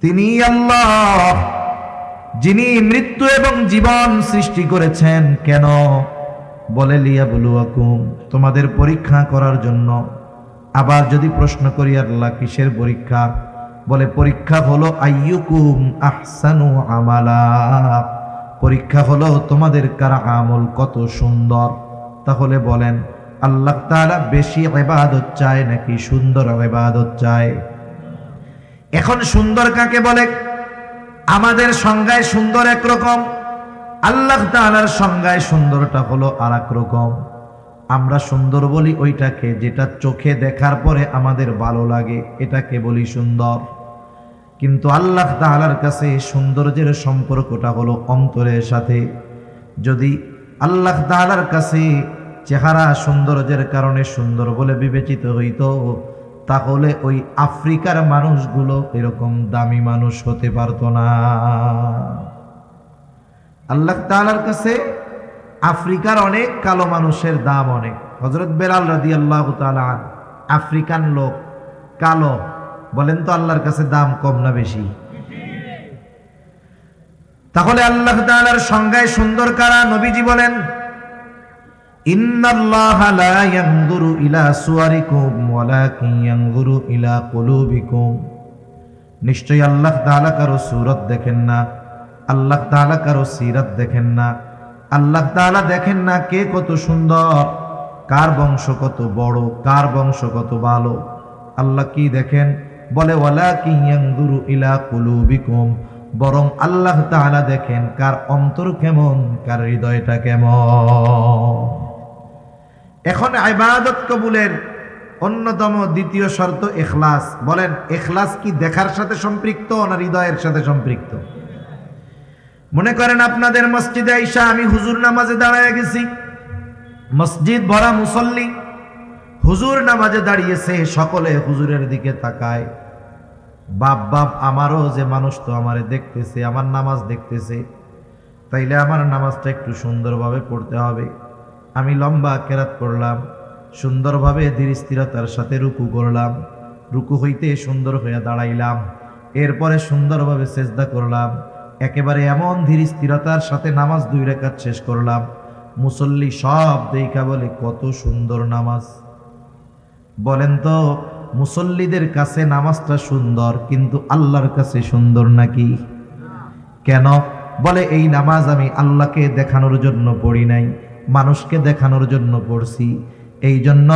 তিনি আল্লাহ যিনি মৃত্যু এবং জীবন সৃষ্টি করেছেন। কেন? বলে লিয়াবলুয়াকুম, তোমাদের পরীক্ষা করার জন্য। আবার যদি প্রশ্ন করি আল্লাহ কিসের পরীক্ষা? বলে পরীক্ষা হলো আইয়ুকুম আহসানু আমালা, পরীক্ষা হলো তোমাদের কার আমল কত সুন্দর। তাহলে বলেন আল্লাহ তাআলা বেশি ইবাদত চায় নাকি সুন্দর ইবাদত চায়? এখন সুন্দর কাকে বলে? আমাদের সংজ্ঞায় সুন্দর একরকম, আল্লাহ তাআলার সংজ্ঞায় সুন্দরটা হলো আর এক রকম। আমরা সুন্দর বলি ওইটাকে যেটা চোখে দেখার পরে আমাদের ভালো লাগে, এটাকে বলি সুন্দর। কিন্তু আল্লাহ তাআলার কাছে সৌন্দর্যের সম্পর্কটা হলো অন্তরের সাথে। যদি আল্লাহ তাআলার কাছে চেহারা সৌন্দর্যের কারণে সুন্দর বলে বিবেচিত হইতো, তাহলে ওই আফ্রিকার মানুষগুলো এরকম দামি মানুষ হতে পারতো না। আল্লাহ তাআলার কাছে আফ্রিকার অনেক কালো মানুষের দাম অনেক। হযরত বেলাল রাদিয়াল্লাহু তাআলা আফ্রিকান লোক, কালো, বলেন তো আল্লাহর কাছে দাম কম না বেশি? তাহলে আল্লাহ তাআলার সংজ্ঞায় সুন্দর কারা? নবীজি বলেন ইন্নাল্লাহা লা ইয়ানজুরু ইলা সুওয়ারিকুম ওয়ালাকিন ইয়ানজুরু ইলা কুলুবিকুম, নিশ্চয়ই আল্লাহ তাআলা কারো সূরত দেখেন না, আল্লাহ তাআলা কারো সিরাত দেখেন না। আল্লাহ তাআলা দেখেন না কে কত সুন্দর, কার বংশ কত বড়, কার বংশ কত ভালো। আল্লাহ কি দেখেন? বলে ওয়ালাকিন ইয়ানজুরু ইলা কুলুবিকুম, বরং আল্লাহ তাআলা দেখেন কার অন্তর কেমন, কার হৃদয়টা কেমন। এখন ইবাদত কবুলের অন্যতম দ্বিতীয় শর্ত ইখলাস। বলেন ইখলাস কি দেখার সাথে সম্পৃক্ত না হৃদয়ের সাথে সম্পৃক্ত? মনে করেন আপনাদের মসজিদে আইসা আমি হুজুর নামাজে দাঁড়ায় গেছি, মসজিদ ভরা মুসল্লি, হুজুর নামাজে দাঁড়িয়েছে, সকলে হুজুরের দিকে তাকায়। বাপ বাপ আমারও যে মানুষ তো আমারে দেখতেছে, আমার নামাজ দেখতেছে, তাইলে আমার নামাজটা একটু সুন্দরভাবে পড়তে হবে। আমি লম্বা কেরাত করলাম, সুন্দরভাবে ধীর স্থিরতার সাথে রুকু করলাম, রুকু হইতে সুন্দর হয়ে দাঁড়াইলাম, এরপরে সুন্দরভাবে সেজদা করলাম, একেবারে এমন ধীর স্থিরতার সাথে নামাজ 2 রাকাত শেষ করলাম। মুসল্লি সব দেখা বলে কত সুন্দর নামাজ। বলেন তো মুসল্লিদের কাছে নামাজটা সুন্দর, কিন্তু আল্লাহর কাছে সুন্দর নাকি? কেন? বলে এই নামাজ আমি আল্লাহকে দেখানোর জন্য পড়ি নাই, মানুষকে দেখানোর জন্য পড়ছি। এই জন্য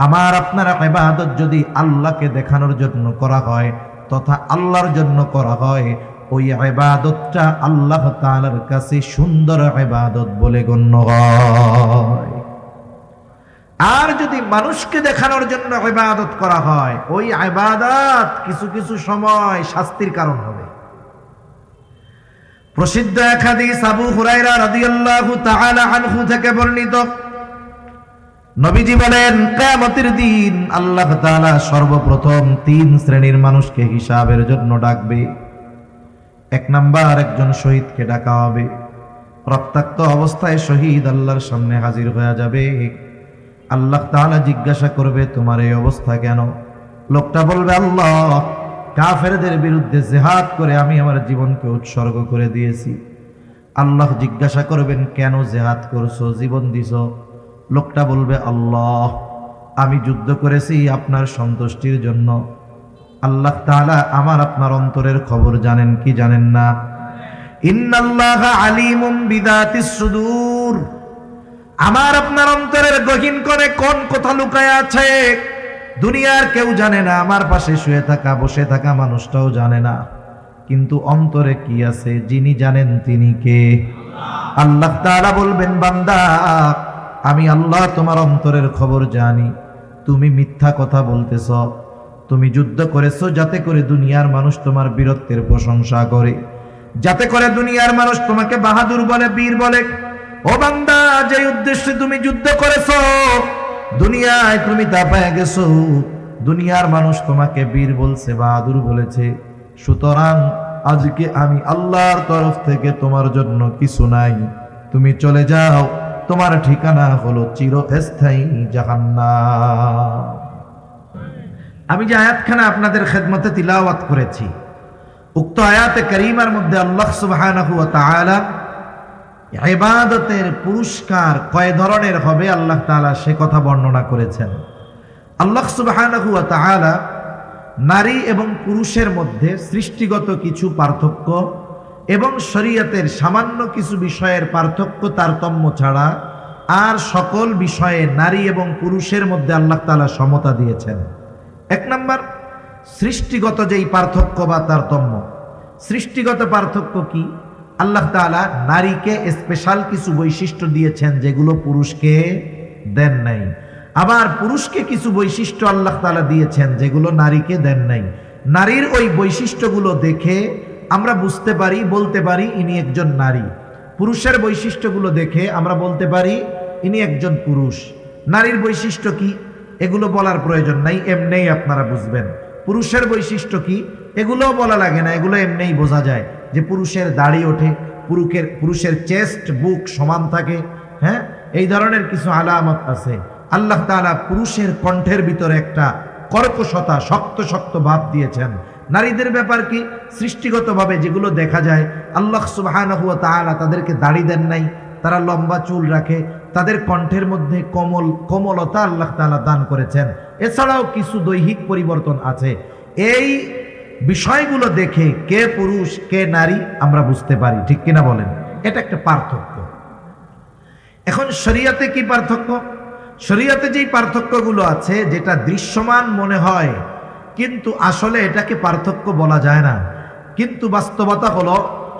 আমার আপনার ইবাদত যদি আল্লাহকে দেখানোর জন্য করা হয় তথা আল্লাহর জন্য করা হয়, ওই ইবাদতটা আল্লাহ তাআলার কাছে সুন্দর ইবাদত বলে গণ্য হয়। আর যদি মানুষকে দেখানোর জন্য ইবাদত করা হয়, ওই ইবাদত কিছু কিছু সময় শাস্তির কারণ হবে। প্রসিদ্ধ এক হাদিস আবু হুরায়রা রাদিয়াল্লাহু তাআলা আনহু থেকে বর্ণিত, নবীজি বলেন কিয়ামতের দিন আল্লাহ তাআলা সর্বপ্রথম 3 শ্রেণীর মানুষকে হিসাবের জন্য ডাকবে। 1 নাম্বার, একজন শহীদকে ডাকা হবে। রক্তাক্ত অবস্থায় শহীদ আল্লাহর সামনে হাজির হয়ে যাবে। আল্লাহ তাআলা জিজ্ঞাসা করবে তোমার এই অবস্থা কেন? লোকটা বলবে আল্লাহ, কাফেরদের বিরুদ্ধে জিহাদ করে আমি আমার জীবনকে উৎসর্গ করে দিয়েছি। আল্লাহ জিজ্ঞাসা করবেন কেন জিহাদ করছো, জীবন দিছো? লোকটা বলবে আল্লাহ, আমি যুদ্ধ করেছি আপনার সন্তুষ্টির জন্য। আল্লাহ তাআলা আমার আপনার অন্তরের খবর জানেন কি জানেন না? ইন্নাল্লাহা আলিমুম বিযাতিস সুদূর, আমার আপনার অন্তরের গহীন করে কোন কথা লুকায় আছে দুনিয়ার কেউ জানে না, আমার পাশে শুয়ে থাকা বসে থাকা মানুষটাও জানে না, কিন্তু অন্তরে কি আছে যিনি জানেন তিনি কে? আল্লাহ তাআলা বলবেন বান্দা, আমি আল্লাহ তোমার অন্তরের খবর জানি। তুমি মিথ্যা কথা বলতেছ, তুমি যুদ্ধ করেছো যাতে করে দুনিয়ার মানুষ তোমার বীরত্বের প্রশংসা করে, যাতে করে দুনিয়ার মানুষ তোমাকে বাহাদুর বলে, বীর বলে। ও বান্দা, যে উদ্দেশ্যে তুমি যুদ্ধ করেছো দুনিয়ায় তুমি তা পেয়ে গেছো, দুনিয়ার মানুষ তোমাকে বীর বলছে, বাহাদুর বলেছে। সুতরাং আজকে আমি আল্লাহর তরফ থেকে তোমার জন্য কিছু নাই, তুমি চলে যাও, তোমার ঠিকানা হলো চিরস্থায়ী জাহান্নাম। আমি যে আয়াতখানা আপনাদের খেদমতে তিলাওয়াত করেছি, উক্ত আয়াতে কারীমার মধ্যে আল্লাহ সুবহানাহু ওয়া তাআলা ইবাদতের পুরস্কার কয় ধরনের হবে আল্লাহ তাআলা সে কথা বর্ণনা করেছেন। আল্লাহ সুবহানাহু ওয়া তাআলা নারী এবং পুরুষের মধ্যে সৃষ্টিগত কিছু পার্থক্য এবং শরীয়তের সামান্য কিছু বিষয়ের পার্থক্য তারতম্য ছাড়া আর সকল বিষয়ে নারী এবং পুরুষের মধ্যে আল্লাহ তাআলা সমতা দিয়েছেন। এক নাম্বার, সৃষ্টিগত যেই পার্থক্য বা তারতম্য। সৃষ্টিগত পার্থক্য কি? আল্লাহ তাআলা নারীকে স্পেশাল কিছু বৈশিষ্ট্য দিয়েছেন যেগুলো পুরুষকে দেন নাই, আবার পুরুষকে কিছু বৈশিষ্ট্য আল্লাহ তাআলা দিয়েছেন যেগুলো নারীকে দেন নাই। নারীর ওই বৈশিষ্ট্যগুলো দেখে আমরা বুঝতে পারি, বলতে পারি ইনি একজন নারী। পুরুষের বৈশিষ্ট্যগুলো দেখে আমরা বলতে পারি ইনি একজন পুরুষ। নারীর বৈশিষ্ট্য কি এগুলো বলার প্রয়োজন নাই, এমনিই আপনারা বুঝবেন। পুরুষের বৈশিষ্ট্য কি এগুলোও বলা লাগে না, এগুলো এমনিই বোঝা যায় যে পুরুষের দাড়ি ওঠে, পুরুষের চেস্ট বুক সমান থাকে, হ্যাঁ, এই ধরনের কিছু আলামত আছে। আল্লাহ তাআলা পুরুষের কণ্ঠের ভিতরে একটা কর্কশতা, শক্ত শক্ত ভাব দিয়েছেন। নারীদের ব্যাপার কি? সৃষ্টিগতভাবে যেগুলো দেখা যায়, আল্লাহ সুবহানাহু ওয়া তাআলা তাদেরকে দাড়ি দেন নাই, তারা লম্বা চুল রাখে, তাদের কণ্ঠের মধ্যে কোমলতা আল্লাহ তাআলা দান করেছেন। এছাড়াও কিছু দৈহিক পরিবর্তন আছে। এই বিষয়গুলো দেখে কে পুরুষ কে নারী আমরা বুঝতে পারি, ঠিক কিনা বলেন? এটা একটা পার্থক্য। এখন শরীয়তে কি পার্থক্য? শরীয়তে যেই পার্থক্যগুলো আছে, যেটা দৃশ্যমান মনে হয় কিন্তু আসলে এটাকে পার্থক্য বলা যায় না, কিন্তু বাস্তবতা হলো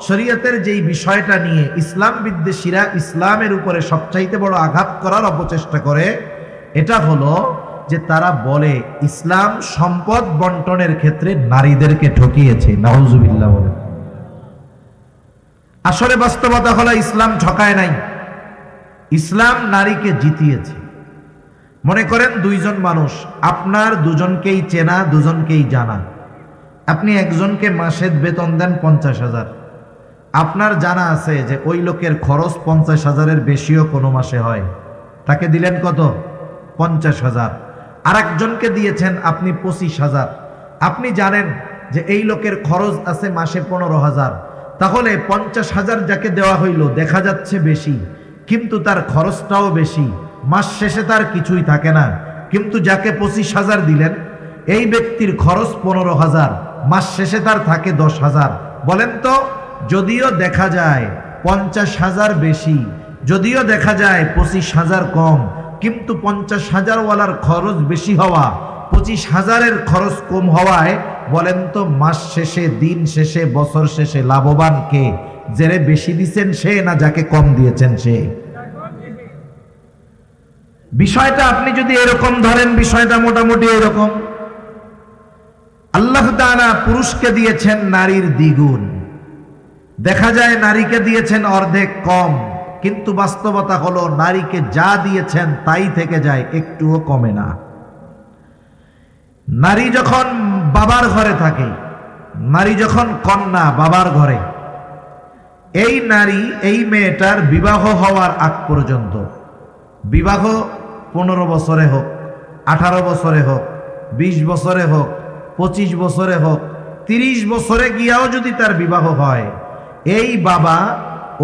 শরীয়তের যেই বিষয়টা নিয়ে ইসলাম বিদ্বেষীরা ইসলামের উপরে সবচাইতে বড় আঘাত করার অপচেষ্টা করে, এটা হলো যে তারা বলে ইসলাম সম্পদ বন্টনের ক্ষেত্রে নারীদেরকে ঠকিয়েছে। নাউজুবিল্লাহ বলে। আসলে বাস্তবতা হলো ইসলাম ঠকায় নাই, ইসলাম নারীকে জিতিয়েছে। মনে করেন দুইজন মানুষ, আপনার দুজনকেই চেনা, দুজনকেই জানা। আপনি একজনকে মাসের বেতন দেন 50,000, আপনার জানা আছে যে ওই লোকের খরচ 50,000-এর বেশিও কোনো মাসে হয়, তাকে দিলেন কত? 50,000। আর একজনকে দিয়েছেন আপনি 25,000, আপনি জানেন যে এই লোকের খরচ আছে মাসে 15,000, তাহলে 50,000 যাকে দেওয়া হইল দেখা যাচ্ছে বেশি, কিন্তু তার খরচটাও বেশি, মাস শেষে তার কিছুই থাকে না। কিন্তু যাকে 25,000 দিলেন এই ব্যক্তির খরচ 15,000, মাস শেষে তার থাকে 10,000। বলেন তো, যদিও দেখা যায় 50,000 বেশি, যদিও দেখা যায় 25,000 কম, কিন্তু 50,000 ওয়ালার খরচ বেশি হওয়া, 25,000-এর খরচ কম হওয়ায় বলেন তো মাস শেষে, দিন শেষে, বছর শেষে লাভবান কে? যারে বেশি দিচ্ছেন সে, না যাকে কম দিয়েছেন সে? বিষয়টা আপনি যদি এরকম ধরেন, বিষয়টা মোটামুটি এরকম। আল্লাহ তাআলা পুরুষকে দিয়েছেন নারীর দ্বিগুণ, দেখা যায় নারীকে দিয়েছেন অর্ধেক কম, কিন্তু বাস্তবতা হলো নারীকে যা দিয়েছেন তাই থেকে যায়, একটুও কমে না। নারী যখন বাবার ঘরে থাকে, নারী যখন কন্যা বাবার ঘরে, এই নারী, এই মেয়েটার বিবাহ হওয়ার আগ পর্যন্ত, বিবাহ 15 বছরে হোক, 18 বছরে হোক, 20 বছরে হোক, 25 বছরে হোক, 30 বছরে গিয়াও যদি তার বিবাহ হয়, এই বাবা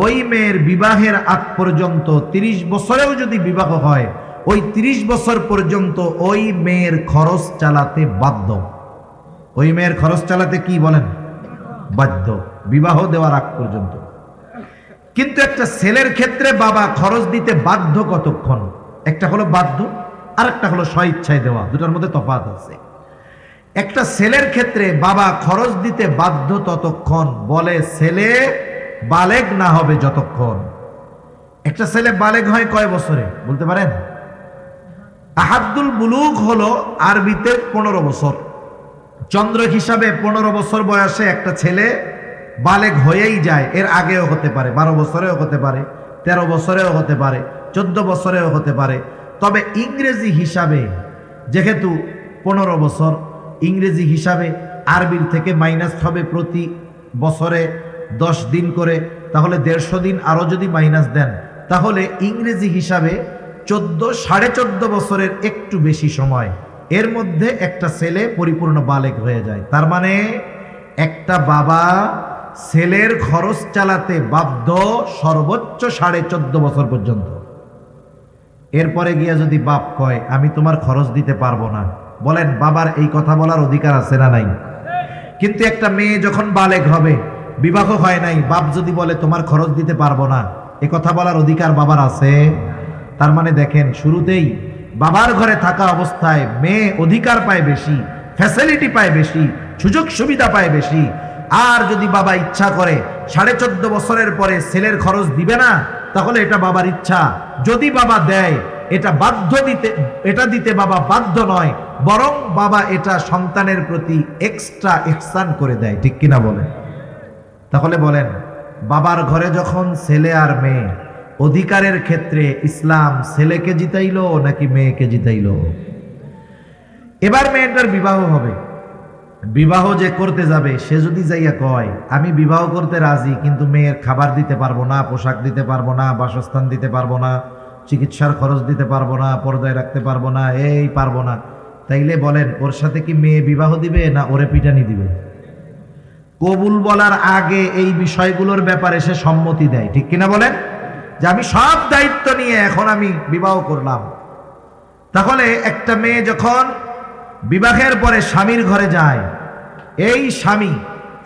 ওই মেয়ের বিবাহের আগ পর্যন্ত, 30 বছরেও যদি বিবাহ হয়, ওই 30 বছর পর্যন্ত ওই মেয়ের খরচ চালাতে বাধ্য। ওই মেয়ের খরচ চালাতে কি বলেন? বাধ্য, বিবাহ দেওয়ার আগ পর্যন্ত। কিন্তু একটা ছেলের ক্ষেত্রে বাবা খরচ দিতে বাধ্য কতক্ষণ? একটা হলো বাধ্য, আর একটা হলো স্বইচ্ছায় দেওয়া, দুটার মধ্যে তফাৎ আছে। একটা ছেলের ক্ষেত্রে বাবা খরচ দিতে বাধ্য ততক্ষণ, বলে ছেলে বালেগ না হবে যতক্ষণ। একটা ছেলে বালেগ হয় কয় বছরে বলতে পারেন? আহাদ্দুল বুলুগ হলো আরবিতে 15 বছর, চন্দ্র হিসাবে 15 বছর বয়সে একটা ছেলে বালেগ হয়েই যায়। এর আগেও হতে পারে, 12 বছরেও হতে পারে, 13 বছরেও হতে পারে, 14 বছরেও হতে পারে। তবে ইংরেজি হিসাবে যেহেতু 15 বছর, ইংরেজি হিসাবে আরবির থেকে মাইনাস হবে প্রতি বছরে 10 দিন করে, তাহলে 150 দিন আরও যদি মাইনাস দেন, তাহলে ইংরেজি হিসাবে 14.5 বছরের একটু বেশি সময়, এর মধ্যে একটা ছেলে পরিপূর্ণ বালেগ হয়ে যায়। তার মানে একটা একটা বাবা ছেলের খরচ চালাতে বাধ্য সর্বোচ্চ 14.5 বছর পর্যন্ত। এরপরে গিয়া যদি বাপ কয় আমি তোমার খরচ দিতে পারবো না, বলেন বাবার এই কথা বলার অধিকার আছে না নাই? কিন্তু একটা মেয়ে যখন বালেগ হবে, বিবাহ হয় নাই, বাপ যদি বলে তোমার খরচ দিতে পারবো না, এ কথা বলার অধিকার বাবার আছে? তার মানে দেখেন, শুরুতেই বাবার ঘরে থাকা অবস্থায় মেয়ে অধিকার পায় বেশি, ফ্যাসিলিটি পায় বেশি, সুযোগ সুবিধা পায় বেশি। আর যদি বাবা ইচ্ছা করে 14.5 বছরের পরে ছেলের খরচ দিবে না, তাহলে এটা বাবার ইচ্ছা। যদি বাবা দেয়, এটা দিতে বাবা বাধ্য নয়, বরং বাবা এটা সন্তানের প্রতি এক্সট্রা ইহসান করে দেয়। ঠিক কিনা বলেন? তাহলে বলেন, বাবার ঘরে যখন ছেলে আর মেয়ে, অধিকারের ক্ষেত্রে ইসলাম ছেলেকে জিতাইলো নাকি মেয়েকে জিতাইলো? এবার মেয়েটার বিবাহ হবে, বিবাহ যে করতে যাবে সে যদি যাইয়া কয় আমি বিবাহ করতে রাজি, কিন্তু মেয়ের খাবার দিতে পারবো না, পোশাক দিতে পারবো না, বাসস্থান দিতে পারবো না, চিকিৎসার খরচ দিতে পারবো না, পর্দায় রাখতে পারবো না, এই পারবো না, তাইলে বলেন ওর সাথে কি মেয়ে বিবাহ দিবে না ওরে পিটানি দিবে? কবুল বলার আগে এই বিষয়গুলোর ব্যাপারে সে সম্মতি দেয়। ঠিক কিনা বলেন? যে আমি সব দায়িত্ব নিয়ে এখন আমি বিবাহ করলাম। তাহলে একটা মেয়ে যখন বিবাহের পরে স্বামীর ঘরে যায়, এই স্বামী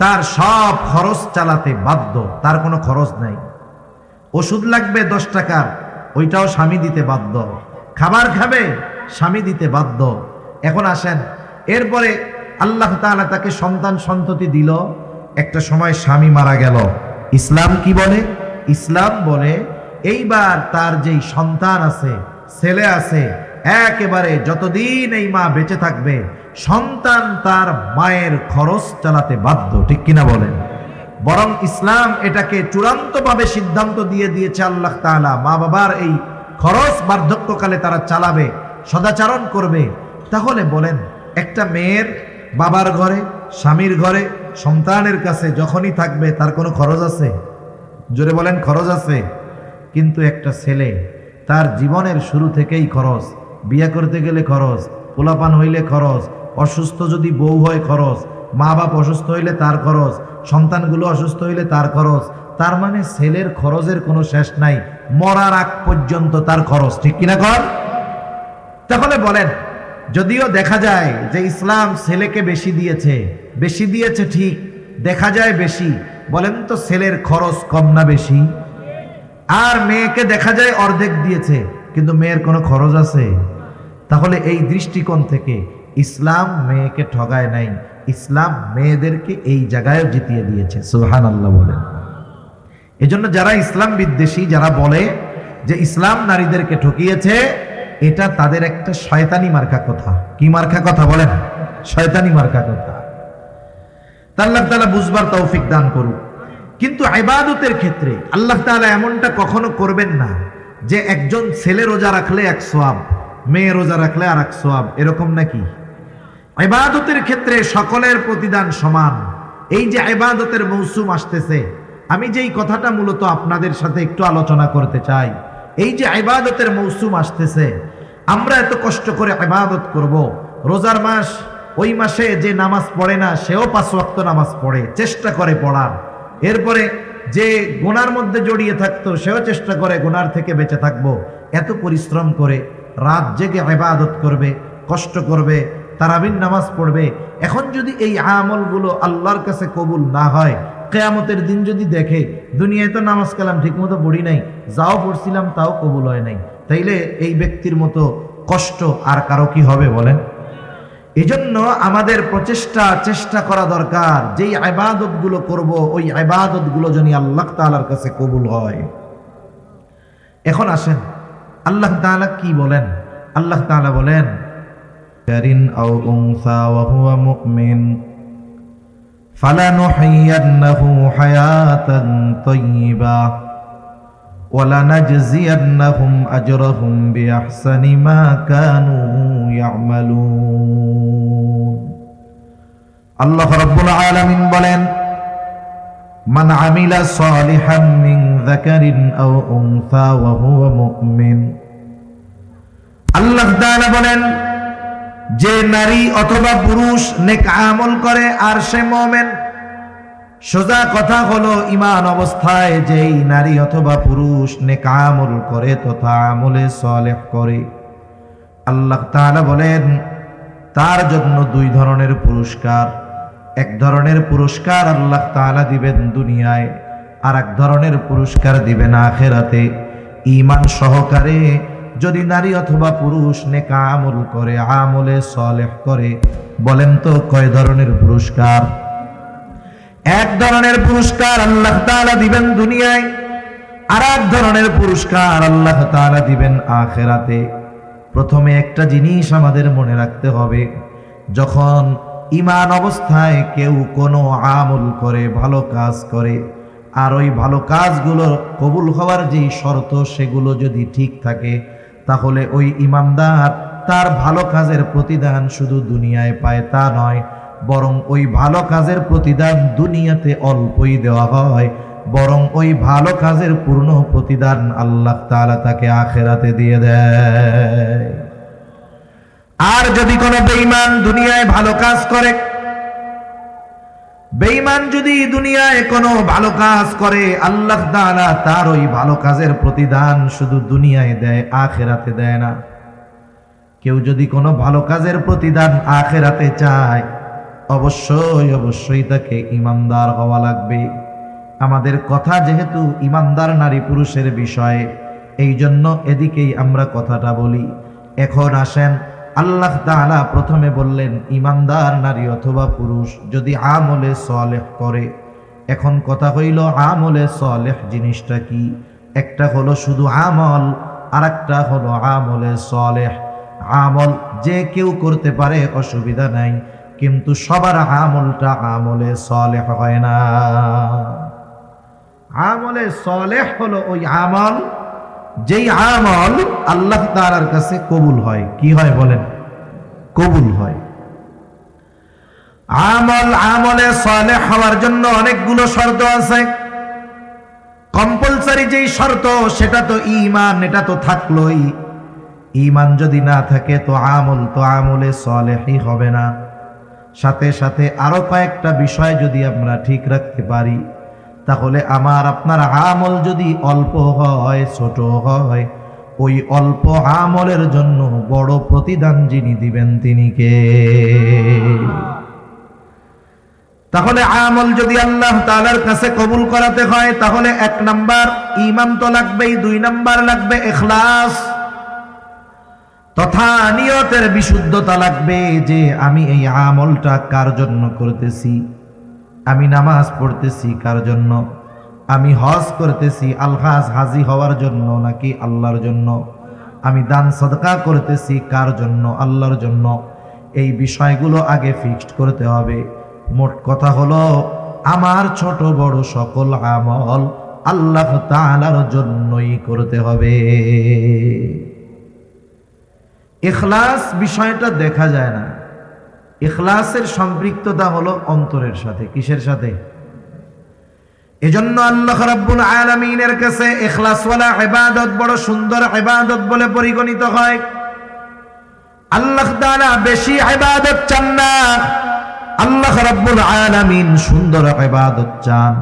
তার সব খরচ চালাতে বাধ্য, তার কোনো খরচ নাই। ওষুধ লাগবে 10 টাকার, ওইটাও স্বামী দিতে বাধ্য। খাবার খাবে, স্বামী দিতে বাধ্য। এখন আসেন, এরপরে আল্লাহ তাআলা তাকে সন্তান সন্ততি দিল, একটা সময় স্বামী মারা গেল। ইসলাম কি বলে? ইসলাম বলে এইবার তার যেই সন্তান আছে, ছেলে আছে, একেবারে যতদিন এই মা বেঁচে থাকবে সন্তান তার মায়ের খরচ চালাতে বাধ্য। ঠিক কিনা বলেন? বরং ইসলাম এটাকে চূড়ান্তভাবে সিদ্ধান্ত দিয়ে দিয়েছে আল্লাহ তাআলা, মা বাবার এই খরচ বার্ধক্যকালে তারা চালাবে, সদাচরণ করবে। তাহলে বলেন, একটা মেয়ের বাবার ঘরে, স্বামীর ঘরে, সন্তানের কাছে যখনই থাকবে তার কোনো খরচ আছে? জোরে বলেন, খরচ আছে? কিন্তু একটা ছেলে, তার জীবনের শুরু থেকেই খরচ, বিয়ে করতে গেলে খরচ, পোলাপান হইলে খরচ, অসুস্থ যদি বউ হয় খরচ, মা বাপ অসুস্থ হইলে তার খরচ, সন্তানগুলো অসুস্থ হইলে তার খরচ। তার মানে ছেলের খরচের কোনো শেষ নাই, মরার আগ পর্যন্ত তার খরচ। ঠিক কিনা কর? তাহলে বলেন, যদিও দেখা যায় যে ইসলাম ছেলেকে বেশি দিয়েছে ঠিক, দেখা যায় বেশি, বলেন তো ছেলের খরচ কম না বেশি? আর মেয়েকে দেখা যায় অর্ধেক দিয়েছে, কিন্তু মেয়ের কোনো খরচ আছে? তাহলে এই দৃষ্টিকোণ থেকে ইসলাম মেয়েকে ঠগায় নাই, ইসলাম মেয়েদেরকে এই জায়গায় জিতিয়ে দিয়েছে। সুবহানাল্লাহ বলেন। এজন্য যারা ইসলাম বিদ্বেষী, যারা বলে যে ইসলাম নারীদেরকে ঠকিয়েছে, এটা তাদের একটা শয়তানি মার্কা কথা। কি মার্কা কথা বলেন? শয়তানি মার্কা কথা। আল্লাহ তাআলা বুঝবার তৌফিক দান করুক। কিন্তু ইবাদতের ক্ষেত্রে আল্লাহ তাআলা এমনটা কখনো করবেন না যে একজন ছেলে রোজা রাখলে 1 সওয়াব, মেয়ে রোজা রাখলে আর 1 সওয়াব, এরকম নাকি? ইবাদতের ক্ষেত্রে সকলের প্রতিদান সমান। এই যে ইবাদতের মৌসুম আসতেছে, আমি যেই কথাটা মূলত আপনাদের সাথে একটু আলোচনা করতে চাই, এই যে ইবাদতের মৌসুম আসতেছে, আমরা এত কষ্ট করে ইবাদত করব, রোজার মাস, ওই মাসে যে নামাজ পড়ে না সেও 5 ওয়াক্ত নামাজ পড়ে, চেষ্টা করে পড়ার। এরপরে যে গুনার মধ্যে জড়িয়ে থাকতো সেও চেষ্টা করে গুনার থেকে বেঁচে থাকবো। এত পরিশ্রম করে রাত জেগে ইবাদত করবে, কষ্ট করবে, তারাবির নামাজ পড়বে। এখন যদি এই আমলগুলো আল্লাহর কাছে কবুল না হয়, কিয়ামতের দিন যদি দেখে দুনিয়ায় তো নামাজ কালাম ঠিকমতো পড়ি নাই, যাও পড়ছিলাম তাও কবুল হয় নাই, তাইলে এই ব্যক্তির মতো কষ্ট আর কারো কি হবে বলেন? এজন্য আমাদের চেষ্টা করা দরকার, যেই ইবাদতগুলো করব ওই ইবাদতগুলো যেন আল্লাহ তাআলার কাছে কবুল হয়। এখন আসেন, আল্লাহ তাআলা কি বলেন? আল্লাহ তাআলা বলেন, কারিন আও উনসা ওয়া হুয়া মুমিন ফালানুহিয়ান্নাহু হায়াতান তাইয়্যিবা ওয়ালানাজজিয়ান্নাহুম আজরাহুম বিআহসানি মা কানু ইয়ামালুন। আল্লাহ রাব্বুল আলামিন বলেন, মান আমিলা সালিহান মিন যাকারিন আও উনসা ওয়া হুয়া মুমিন। আল্লাহ তাআলা বলেন, যে নারী অথবা পুরুষ নেক আমল করে আর সে মুমিন, সোজা কথা হলো ঈমান অবস্থায় যেই নারী অথবা পুরুষ নেক আমল করে তথা আমলে সালেহ করে, আল্লাহ তাআলা বলেন তার জন্য দুই ধরনের পুরস্কার। এক ধরনের পুরস্কার আল্লাহ তাআলা দিবেন দুনিয়ায়, আর এক ধরনের পুরস্কার দিবেন আখিরাতে। ঈমান সহকারে যদি নারী অথবা পুরুষ নেক আমল করে, আমলে সালেহ করে, বলেন তো কয় ধরনের পুরস্কার? এক ধরনের পুরস্কার আল্লাহ তাআলা দিবেন দুনিয়ায়, আর এক ধরনের পুরস্কার আল্লাহ তাআলা দিবেন আখিরাতে। প্রথমে একটা জিনিস আমাদের মনে রাখতে হবে, যখন ঈমান অবস্থায় কেউ কোনো আমল করে, ভালো কাজ করে, আর ওই ভালো কাজগুলো কবুল হওয়ার যেই শর্ত সেগুলো যদি ঠিক থাকে, তাহলে ওই ঈমানদার তার ভালো কাজের প্রতিদান শুধু দুনিয়ায় পায় তা নয়, বরং ওই ভালো কাজের প্রতিদান দুনিয়াতে অল্পই দেওয়া হয়, বরং ওই ভালো কাজের পূর্ণ প্রতিদান আল্লাহ তাআলা তাকে আখিরাতে দিয়ে দেয়। আর যদি কোনো বেঈমান দুনিয়ায় ভালো কাজ করে, বেঈমান যদি দুনিয়ায় কোনো ভালো কাজ করে, আল্লাহ তাআলা তার ওই ভালো কাজের প্রতিদান শুধু দুনিয়ায় দেয়, আখিরাতে দেয় না। কেউ যদি কোনো ভালো কাজের প্রতিদান আখিরাতে চায়, অবশ্যই তাকে ঈমানদার হওয়া লাগবে। আমাদের কথা যেহেতু ঈমানদার নারী পুরুষের বিষয়ে, এই জন্য এদিকেই আমরা কথাটা বলি। এখন আসেন, আল্লাহ তাআলা প্রথমে বললেন ঈমানদার নারী অথবা পুরুষ যদি আমলে সালেহ করে। এখন কথা হইল আমলে সালেহ জিনিসটা কি? একটা হলো শুধু আমল, আর একটা হলো আমলে সালেহ। আমল যে কেউ করতে পারে, অসুবিধা নাই, কিন্তু সবার আমলটা আমলে সালেহ হয় না। আমলে সালেহ হলো ওই আমল যেই আমল আল্লাহ তাআলার কাছে কবুল হয়। কি হয় বলেন? কবুল হয়। আমলে সালেহ হওয়ার জন্য অনেকগুলো শর্ত আছে। কম্পালসারি যেই শর্ত সেটা তো ঈমান, এটা তো থাকলোই। ঈমান যদি না থাকে তো আমলে সালেহই হবে না। সাথে সাথে আরো কয়েকটা বিষয় যদি আমরা ঠিক রাখতে পারি, তাহলে আমার আপনার আমল যদি অল্প হয়, ছোট হয়, ওই অল্প আমলের জন্য বড় প্রতিদান যিনি দিবেন তিনি কে? তাহলে আমল যদি আল্লাহ তাআলার কাছে কবুল করাতে হয়, তাহলে 1 নাম্বার ঈমান তো লাগবেই, 2 নাম্বার লাগবে ইখলাস তথা নিয়তের বিশুদ্ধতা লাগবে, যে আমি এই আমলটা কার জন্য করতেছি। আমি নামাজ পড়তেছি কার জন্য? আমি হজ করতেছি আলহাজ হাজি হওয়ার জন্য নাকি আল্লাহর জন্য? আমি দান সদকা করতেছি কার জন্য? আল্লাহর জন্য। এই বিষয়গুলো আগে ফিক্সড করতে হবে। মোট কথা হলো আমার ছোট বড় সকল আমল আল্লাহ তাআলার জন্যই করতে হবে। ইখলাস বিষয়টা দেখা যায় না। ইখলাসের সম্পৃক্ততা হলো অন্তরের সাথে। কিসের সাথে? এজন্য আল্লাহ রাব্বুল আলামিনের কাছে ইখলাসওয়ালা ইবাদত বড় সুন্দর ইবাদত বলে পরিগণিত হয়। আল্লাহ তাআলা বেশি ইবাদত চান না, আল্লাহ রাব্বুল আলামিন সুন্দর ইবাদত চান।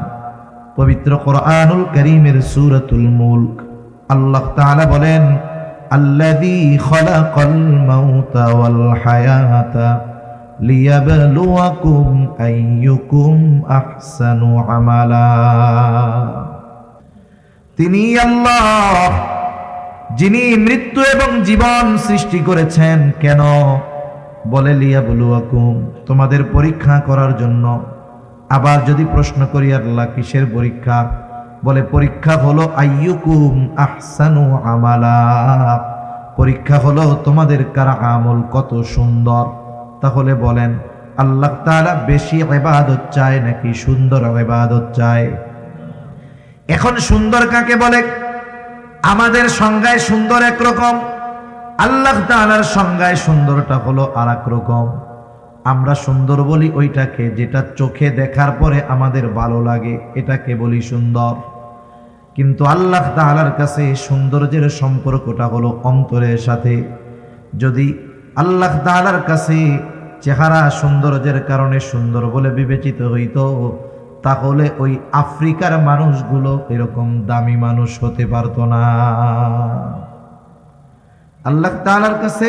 পবিত্র কোরআনুল কারীমের সূরাতুল মুলক আল্লাহ তাআলা বলেন, আল্লাযী খালাকাল মাউতা ওয়াল হায়াতা লিয়াবলুয়াকুম আইয়ুকুম আহসানু আমালা। তিনি আল্লাহ যিনি মৃত্যু এবং জীবন সৃষ্টি করেছেন। কেন? বলে লিয়াবলুয়াকুম, তোমাদের পরীক্ষা করার জন্য। আবার যদি প্রশ্ন করি আল্লাহ কিসের পরীক্ষা? বলে পরীক্ষা হলো আইয়ুকুম আহসানু আমালা, পরীক্ষা হলো তোমাদের কার আমল কত সুন্দর। তাহলে বলেন আল্লাহ তাআলা বেশি ইবাদত চায় নাকি সুন্দর ইবাদত চায়? এখন সুন্দর কাকে বলে? আমাদের সংজ্ঞায় সুন্দর একরকম, আল্লাহ তাআলার সংজ্ঞায় সুন্দরটা হলো আর এক রকম। আমরা সুন্দর বলি ওইটাকে যেটা চোখে দেখার পরে আমাদের ভালো লাগে, এটাকে বলি সুন্দর। কিন্তু আল্লাহ তাআলার কাছে সৌন্দর্যের সম্পর্কটা হলো অন্তরের সাথে। যদি আল্লাহ তাআলার কাছে চেহারা সৌন্দর্যের কারণে সুন্দর বলে বিবেচিত হইত, তাহলে ওই আফ্রিকার মানুষগুলো এরকম দামি মানুষ হতে পারতো না। আল্লাহ তাআলার কাছে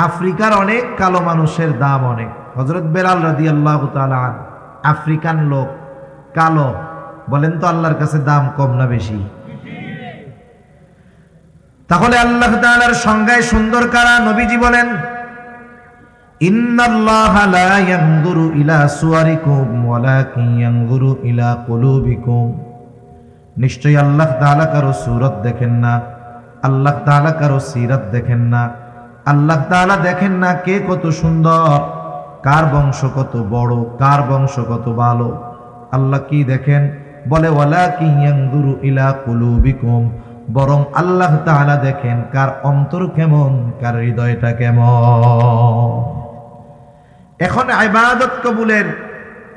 আফ্রিকার অনেক কালো মানুষের দাম অনেক। হযরত বেলাল রাদিয়াল্লাহু তাআলা আফ্রিকান লোক, কালো, বলেন তো আল্লাহর কাছে দাম কম না বেশি? তাহলে আল্লাহ তাআলার সংজ্ঞায় সুন্দর কারা? নবীজি বলেন, ইন্নাল্লাহা লা ইয়ানজুরু ইলা সুওয়ারিকুম ওয়ালাকিন ইয়ানজুরু ইলা কুলুবিকুম। নিশ্চয়ই আল্লাহ তাআলা কারো সূরত দেখেন না, আল্লাহ তাআলা কারো সিরাত দেখেন না। আল্লাহ তাআলা দেখেন না কে কত সুন্দর, কার বংশ কত বড়, কার বংশ কত ভালো। আল্লাহ কি দেখেন? বলে ওয়ালাকিন ইয়ানজুরু ইলা কুলুবিকুম, বরং আল্লাহ তাআলা দেখেন কার অন্তর কেমন, কার হৃদয়টা কেমন। এখন ইবাদত কবুলের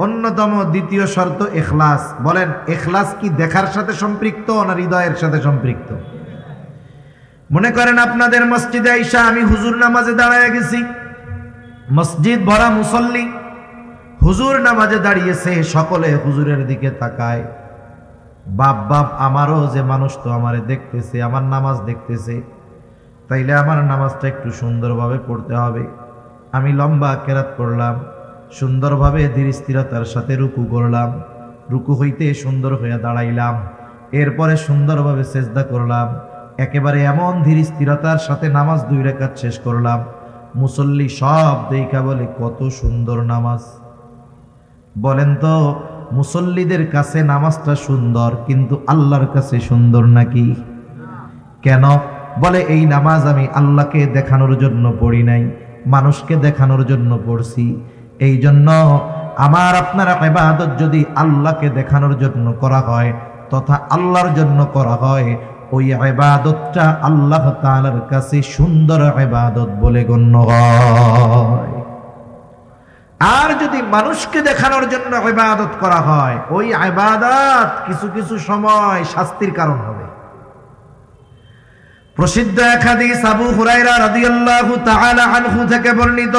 অন্যতম দ্বিতীয় শর্ত ইখলাস। বলেন, ইখলাস কি দেখার সাথে সম্পৃক্ত না হৃদয়ের সাথে সম্পৃক্ত? মনে করেন আপনাদের মসজিদে আইসা আমি হুজুর নামাজে দাঁড়ায় গেছি, মসজিদ ভরা মুসল্লি, হুজুর নামাজে দাঁড়িয়েছে, সকলে হুজুরের দিকে তাকায়। বাপ বাপ আমারও যে মানুষ তো আমারে দেখতেছে, আমার নামাজ দেখতেছে, তাইলে আমার নামাজটা একটু সুন্দরভাবে পড়তে হবে। আমি লম্বা কেরাত করলাম, সুন্দরভাবে ধীর স্থিরতার সাথে রুকু করলাম, রুকু হইতে সুন্দর হয়ে দাঁড়াইলাম, এরপরে সুন্দরভাবে সেজদা করলাম, একেবারে এমন ধীর স্থিরতার সাথে নামাজ 2 রাকাত শেষ করলাম। মুসল্লি সব দেখা বলে কত সুন্দর নামাজ। বলেন তো মুসল্লিদের কাছে নামাজটা সুন্দর, কিন্তু আল্লাহর কাছে সুন্দর নাকি? কেন? বলে এই নামাজ আমি আল্লাহকে দেখানোর জন্য পড়ি নাই, মানুষকে দেখানোর জন্য পড়ছি। এই জন্য আমার আপনার ইবাদত যদি আল্লাহকে দেখানোর জন্য করা হয় তথা আল্লাহর জন্য করা হয়, ওই ইবাদতটা আল্লাহ তাআলার কাছে সুন্দর ইবাদত বলে গণ্য হয়। আর যদি মানুষকে দেখানোর জন্য ইবাদত করা হয়, ওই ইবাদত কিছু কিছু সময় শাস্তির কারণ হবে। প্রসিদ্ধ এক হাদিস আবু হুরায়রা রাদিয়াল্লাহু তাআলা আনহু থেকে বর্ণিত,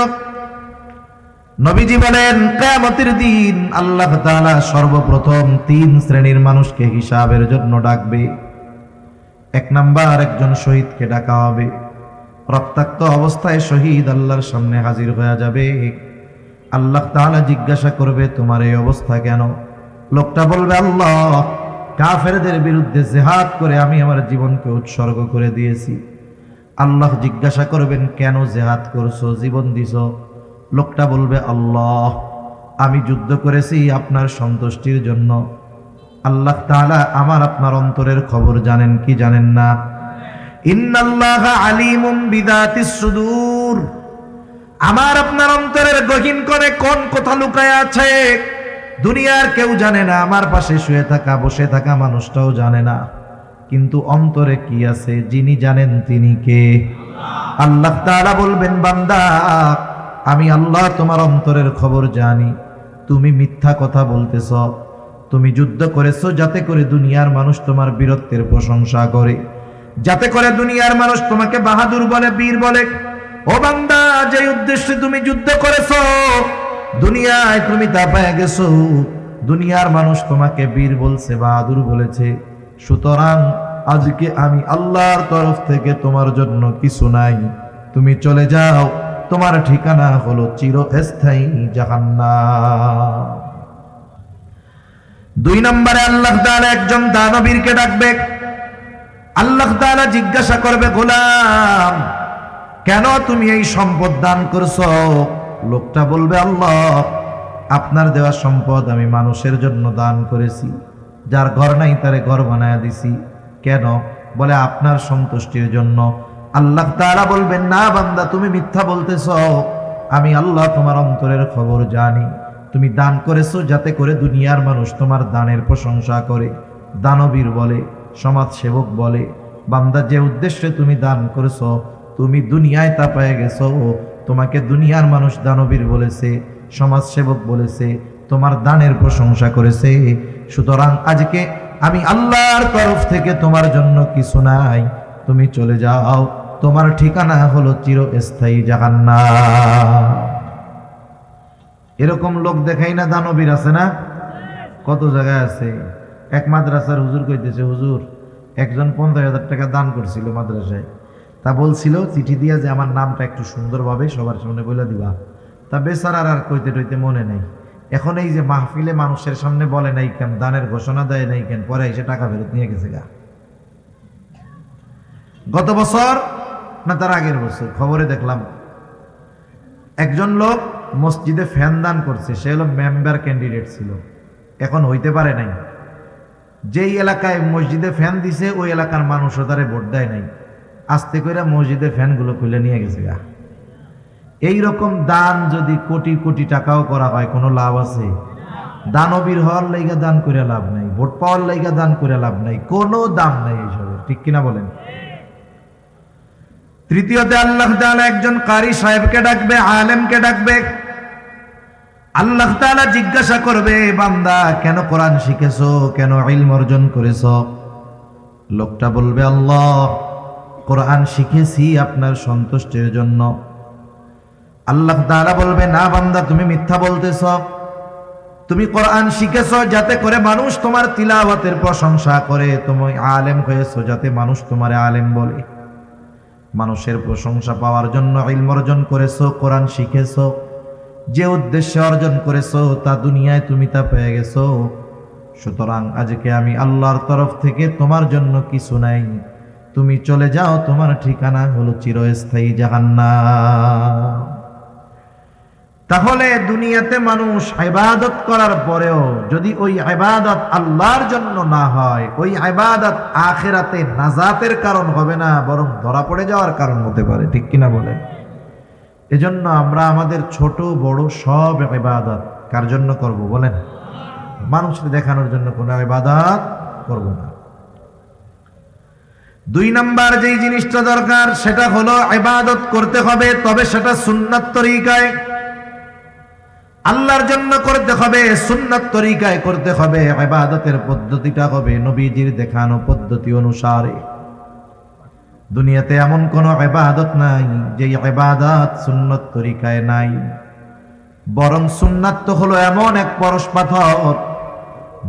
নবীজি বলেন, কিয়ামতের দিন আল্লাহ তাআলা সর্বপ্রথম 3 শ্রেণীর মানুষকে হিসাবের জন্য ডাকবে। 1 নাম্বার, একজন শহীদকে ডাকা হবে। রক্তাক্ত অবস্থায় শহীদ আল্লাহর সামনে হাজির হয়ে যাবে। আল্লাহ তাআলা জিজ্ঞাসা করবে, তোমার এই অবস্থা কেন? লোকটা বলবে, আল্লাহ, কাফেরদের বিরুদ্ধে জিহাদ করে আমি আমার জীবনকে উৎসর্গ করে দিয়েছি। আল্লাহ জিজ্ঞাসা করবেন, কেন জিহাদ করছো, জীবন দিছো? লোকটা বলবে, আল্লাহ, আমি যুদ্ধ করেছি আপনার সন্তুষ্টির জন্য। আল্লাহ তাআলা আমার আপনার অন্তরের খবর জানেন কি জানেন না? ইন্নাল্লাহা আলিমুম বিযাতিস সুদূর, আমার আপনার অন্তরের গহীন করে কোন কথা লুকায় আছে দুনিয়ার কেউ জানে না, আমার পাশে শুয়ে থাকা বসে থাকা মানুষটাও জানে না, কিন্তু অন্তরে কি আছে যিনি জানেন তিনি কে? আল্লাহ তাআলা বলবেন, বান্দা, আমি আল্লাহ তোমার অন্তরের খবর জানি। তুমি মিথ্যা কথা বলতেছ, তুমি যুদ্ধ করেছো যাতে করে দুনিয়ার মানুষ তোমার বীরত্বের প্রশংসা করে, যাতে করে দুনিয়ার মানুষ তোমাকে বাহাদুর বলে, বীর বলে। ও বান্দা, যে উদ্দেশ্যে তুমি যুদ্ধ করেছো, দুনিয়ায় তুমি তা পেয়ে গেছো, দুনিয়ার মানুষ তোমাকে বীর বলছে, বাহাদুর বলেছে। সুতরাং আজকে আমি আল্লাহর তরফ থেকে তোমার জন্য কিছু নাই, তুমি চলে যাও, তোমার ঠিকানা হলো চিরস্থায়ী জাহান্নাম। 2 নম্বরে আল্লাহ তাআলা একজন দানবীরকে ডাকবে। আল্লাহ তাআলা জিজ্ঞাসা করবে, গোলাম, কেন তুমি এই সম্পদ দান করছো? লোকটা বলবে, আল্লাহ, আপনার দেওয়া সম্পদ আমি মানুষের জন্য দান করেছি, যার ঘর নাই তারে ঘর বানায়া দিছি। কেন? বলে আপনার সন্তুষ্টির জন্য। আল্লাহ তাআলা বলবেন, না বান্দা, তুমি মিথ্যা বলতেছো, আমি আল্লাহ তোমার অন্তরের খবর জানি। তুমি দান করেছো যাতে করে দুনিয়ার মানুষ তোমার দানের প্রশংসা করে, দানবীর বলে, সমাজসেবক বলে। বান্দা, যে উদ্দেশ্যে তুমি দান করেছো, তুমি দুনিয়ায় তা পেয়ে গেছো, তোমাকে দুনিয়ার মানুষ দানবীর বলেছে, সমাজসেবক বলেছে, তোমার দানের প্রশংসা করেছে। সুতরাং আজকে আমি আল্লাহর তরফ থেকে তোমার জন্য কিছু নাই, তুমি চলে যাও, তোমার ঠিকানা হলো চিরস্থায়ী জাহান্নাম। এরকম লোক দেখাই না, দানবীর আছে না? কত জায়গায় আছে। এক মাদ্রাসার হুজুর কইতেছে, হুজুর একজন 50,000 টাকা দান করছিল মাদ্রাসায়, তা বলছিল চিঠি দিয়া যে আমার নামটা একটু সুন্দরভাবে সবার সামনে বলে দিবা। তা বেচারার আর কইতে টইতে মনে নেই। এখন এই যে মাহফিলে মানুষের সামনে বলে নাই কেন, দানের ঘোষণা দেয় নাই কেন, পরে এসে টাকা ফেরত নিয়ে গেছে গা। গত বছর না তার আগের বছর খবরে দেখলাম একজন লোক মসজিদে ফ্যান দান করছে, সে হলো মেম্বার ক্যান্ডিডেট ছিল, এখন হইতে পারে নাই। যেই এলাকায় মসজিদে ফ্যান দিছে ওই এলাকার মানুষও তারে ভোট দেয় নাই, আস্তে করে মসজিদের ফ্যানগুলো খুলে নিয়ে গেছে গা। এইরকম দান যদি কোটি কোটি টাকাও করা হয় কোনো লাভ আছে? দানবীর হওয়ার লাইগা দান করে লাভ নাই, ভোট পাওয়ার লাইগা দান করে লাভ নাই, কোনো দাম নাই এইসবের, ঠিক কিনা বলেন? তৃতীয়তে আল্লাহ তাআলা একজন কারি সাহেবকে ডাকবে, আলেমকে ডাকবে। আল্লাহ তাআলা জিজ্ঞাসা করবে, বান্দা কেন কোরআন শিখেছো, কেন ইলম অর্জন করেছো? লোকটা বলবে, আল্লাহ কোরআন শিখেছি আপনার সন্তুষ্টির জন্য। আল্লাহ তাআলা বলবে, না বান্দা তুমি মিথ্যা বলতেছ, তুমি কোরআন শিখেছো যাতে করে মানুষ তোমার তিলাওয়াতের প্রশংসা করে, তুমি আলেম হয়েছো যাতে মানুষ তোমার আলেম বলে। মানুষের প্রশংসা পাওয়ার জন্য ইলম অর্জন করেছো, কোরআন শিখেছো, যে উদ্দেশ্যে অর্জন করেছো তা দুনিয়ায় তুমি তা পেয়ে গেছো। সুতরাং আজকে আমি আল্লাহর তরফ থেকে তোমার জন্য কিছু নাই, তুমি চলে যাও, তোমার ঠিকানা হলো চিরস্থায়ী জাহান্নাম। তাহলে দুনিয়াতে মানুষ ইবাদত করার পরেও যদি ওই ইবাদত আল্লাহর জন্য না হয়, ওই ইবাদত আখিরাতে নাজাতের কারণ হবে না, বরং ধরা পড়ে যাওয়ার কারণ হতে পারে, ঠিক কিনা বলেন? এজন্য আমরা আমাদের ছোট বড় সব ইবাদত কার জন্য করব বলেন? মানুষকে দেখানোর জন্য কোনো ইবাদত করব না। 2 নাম্বার যেই জিনিসটা দরকার সেটা হলো ইবাদত করতে হবে, তবে সেটা সুন্নাত তরিকায় আল্লাহর জন্য করতে হবে, সুন্নাত তরিকায় করতে হবে। ইবাদতের পদ্ধতিটা হবে নবীজির দেখানো পদ্ধতি অনুসারে। দুনিয়াতে এমন কোন ইবাদত নাই যে ইবাদত সুন্নাত তরিকায় নাই, বরং সুন্নাত তো হলো এমন এক পরশ পাথর,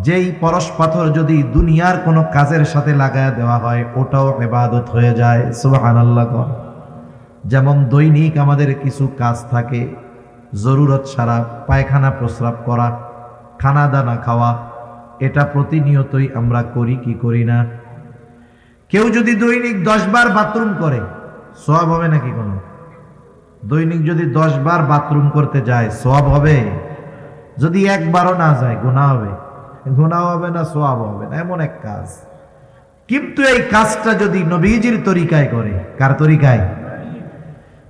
যেই পরশ পাথর যদি দুনিয়ার কোনো কাজের সাথে লাগায় দেওয়া হয় ওটাও ইবাদত হয়ে যায়। সুবহানাল্লাহ। যেমন দৈনিক আমাদের কিছু কাজ থাকে, জরুরত ছাড়া পায়খানা প্রস্রাব করা, খানা দানা খাওয়া, এটা প্রতিনিয়তই আমরা করি কি করি না? কেউ যদি দৈনিক 10 বার বাথরুম করে সওয়াব হবে নাকি? কোনো দৈনিক যদি 10 বার বাথরুম করতে যায় সওয়াব হবে? যদি একবারও না যায় গুনাহ হবে। গুনাহ হবে না, সওয়াব হবে না, এমন এক কাজ। কিন্তু এই কাজটা যদি নবীজির তরিকায় করে, কার তরিকায়?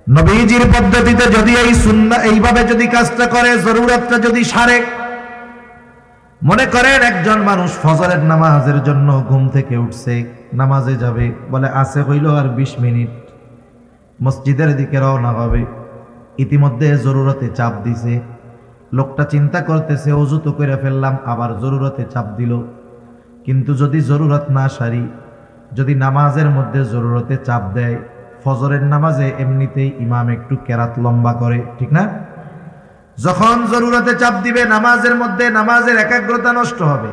নবীজির পদ্ধতিতে যদি এই সুন্নাহ এইভাবে যদি কাজটা করে, জরুরতটা যদি সারে। মনে করেন একজন মানুষ ফজরের নামাজের জন্য ঘুম থেকে উঠছে, নামাজে যাবে, বলে আছে হইল আর 20 মিনিট, মসজিদের দিকে রওনা হবে। ইতিমধ্যে জরুরতে চাপ দিছে, লোকটা চিন্তা করতেছে ওযু তো করে ফেললাম, আবার জরুরতে চাপ দিল। কিন্তু যদি জরুরত না সারি, যদি নামাজের মধ্যে জরুরতে চাপ দেয়, ফজরের নামাজে এমনিতেই ইমাম একটু কেরাত লম্বা করে, ঠিক না? যখন জরুরতে চাপ দিবে নামাজের মধ্যে, নামাজের একাগ্রতা নষ্ট হবে।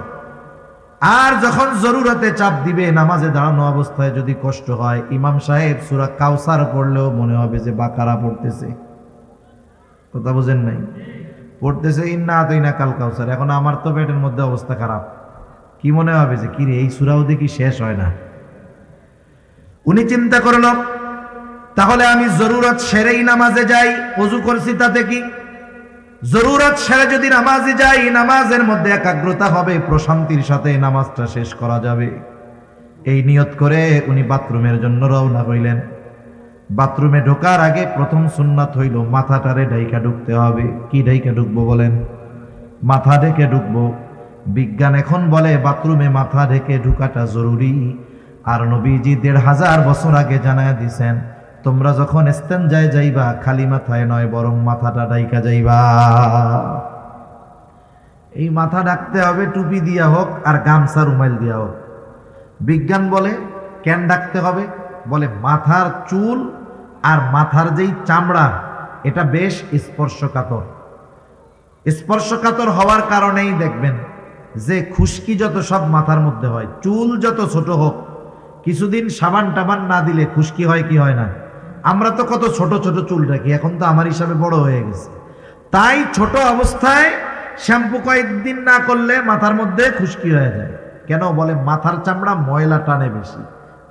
আর যখন জরুরতে চাপ দিবে নামাজে দাঁড়ানো অবস্থায় যদি কষ্ট হয়, ইমাম সাহেব সূরা কাউসার পড়লেও মনে হবে যে বাকারা পড়তেছে। কথা বুঝেন নাই? পড়তেছে ইন্না আতাইনা কাল কাউসার। এখন আমার তো পেটের মধ্যে অবস্থা খারাপ, কি মনে হবে যে কি রে, এই সূরাও দেখি শেষ হয় না। উনি চিন্তা করল তাহলে আমি জরুরত সেরেই নামাজে যাই, ওযু করছি তাতে কি? জরুরত সেরে যদি নামাজে যাই, নামাজের মধ্যে একাগ্রতা হবে, প্রশান্তির সাথে নামাজটা শেষ করা যাবে। এই নিয়ত করে উনি বাথরুমের জন্য রওনা হইলেন। বাথরুমে ঢোকার আগে প্রথম সুন্নাত হইল মাথাটারে ঢাইকা ঢুকতে হবে। কি ঢাইকা ঢুকবো বলেন? মাথা ঢেকে ঢুকবো। বিজ্ঞান এখন বলে বাথরুমে মাথা ঢেকে ঢুকাটা জরুরি। আর নবীজি 1500 বছর আগে জানায় দিছেন, তোমরা যখন ইস্তেনজায় যাইবা খালি মাথায় নয়, বরং মাথাটা ঢাইকা যাইবা। এই মাথা ঢাকতে হবে টুপি দিয়া হোক আর গামছা রুমাইল দিয়া হোক। বিজ্ঞান বলে কেন ঢাকতে হবে? বলে মাথার চুল আর মাথার যেই চামড়া এটা বেশ স্পর্শকাতর। স্পর্শকাতর হওয়ার কারণেই দেখবেন যে খুশকি যত সব মাথার মধ্যে হয়, চুল যত ছোট হোক, কিছুদিন সাবান টাবান না দিলে খুশকি হয় কি হয় না? আমরা তো কত ছোট ছোট চুল রাখি, এখন তো আমার হিসাবে বড় হয়ে গেছে। তাই ছোট অবস্থায় শ্যাম্পু কয়েকদিন না করলে মাথার মধ্যে খুশকি হয়ে যায়। কেন? বলে মাথার চামড়া ময়লা টানে বেশি,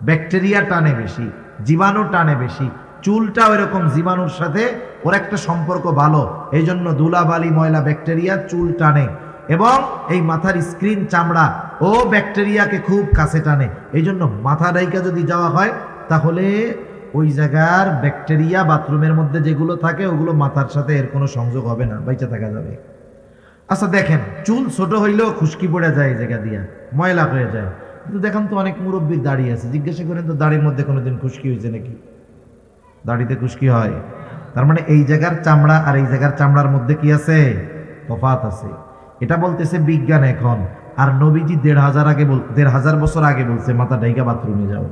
ব্যাকটেরিয়া টানে বেশি, জীবাণু টানে বেশি। চুলটা ওইরকম জীবাণুর সাথে ওর একটা সম্পর্ক ভালো, এই জন্য ধুলাবালি ময়লা ব্যাকটেরিয়া চুল টানে, এবং এই মাথার স্ক্রিন চামড়া ও ব্যাকটেরিয়াকে খুব কাছে টানে। এই জন্য মাথা ডাইকা যদি যাওয়া হয় তাহলে ওই জায়গার ব্যাকটেরিয়া বাথরুমের মধ্যে যেগুলো থাকে ওগুলো মাথার সাথে এর কোনো সংযোগ হবে না, বাইচা থাকা যাবে। আচ্ছা দেখেন, চুল ছোট হইলেও খুশকি পড়ে যায়, এই জায়গা দিয়া ময়লা হয়ে যায়। কিন্তু দেখেন তো অনেক মুরব্বীর দাড়ি আছে, জিজ্ঞাসা করেন তো দাড়ির মধ্যে কোনোদিন খুশকি হয়েছে নাকি? দাড়িতে খুশকি হয়? তার মানে এই জায়গার চামড়া আর এই জায়গার চামড়ার মধ্যে কি আছে? তফাৎ আছে। এটা বলতেছে বিজ্ঞান এখন। আর নবীজি ১,৫০০ বছর আগে বলছে মাথা ডাইকা বাথরুমে যাও।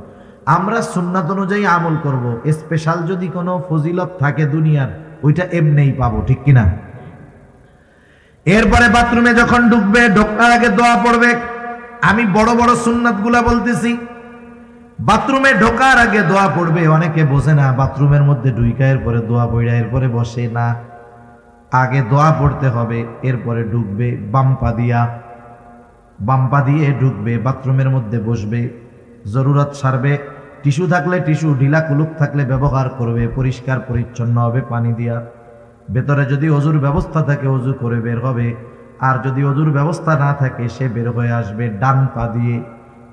আমরা সুন্নাত অনুযায়ী আমল করব। স্পেশাল যদি কোনো ফজিলত থাকে দুনিয়ার, ওইটা এমনিই পাবো, ঠিক কিনা? এরপরে বাথরুমে যখন ঢুকবে, ঢোকার আগে দোয়া পড়বে। আমি বড় বড় সুন্নাত গুলা বলতেছি। বাথরুমে ঢোকার আগে দোয়া পড়বে। অনেকে বোঝে না, বাথরুমের মধ্যে ঢুইকা এরপরে দোয়া পড়া, এরপরে বসে না। আগে দোয়া পড়তে হবে, এরপরে ঢুকবে। বাম্পা দিয়ে ঢুকবে, বাথরুমের মধ্যে বসবে, জরুরত সারবে। টিস্যু থাকলে টিস্যু, ঢিলা কুলুক থাকলে ব্যবহার করবে, পরিষ্কার পরিচ্ছন্ন হবে পানি দিয়া। ভেতরে যদি অজুর ব্যবস্থা থাকে অজু করে বের হবে, আর যদি অজুর ব্যবস্থা না থাকে সে বের হয়ে আসবে ডান পা দিয়ে।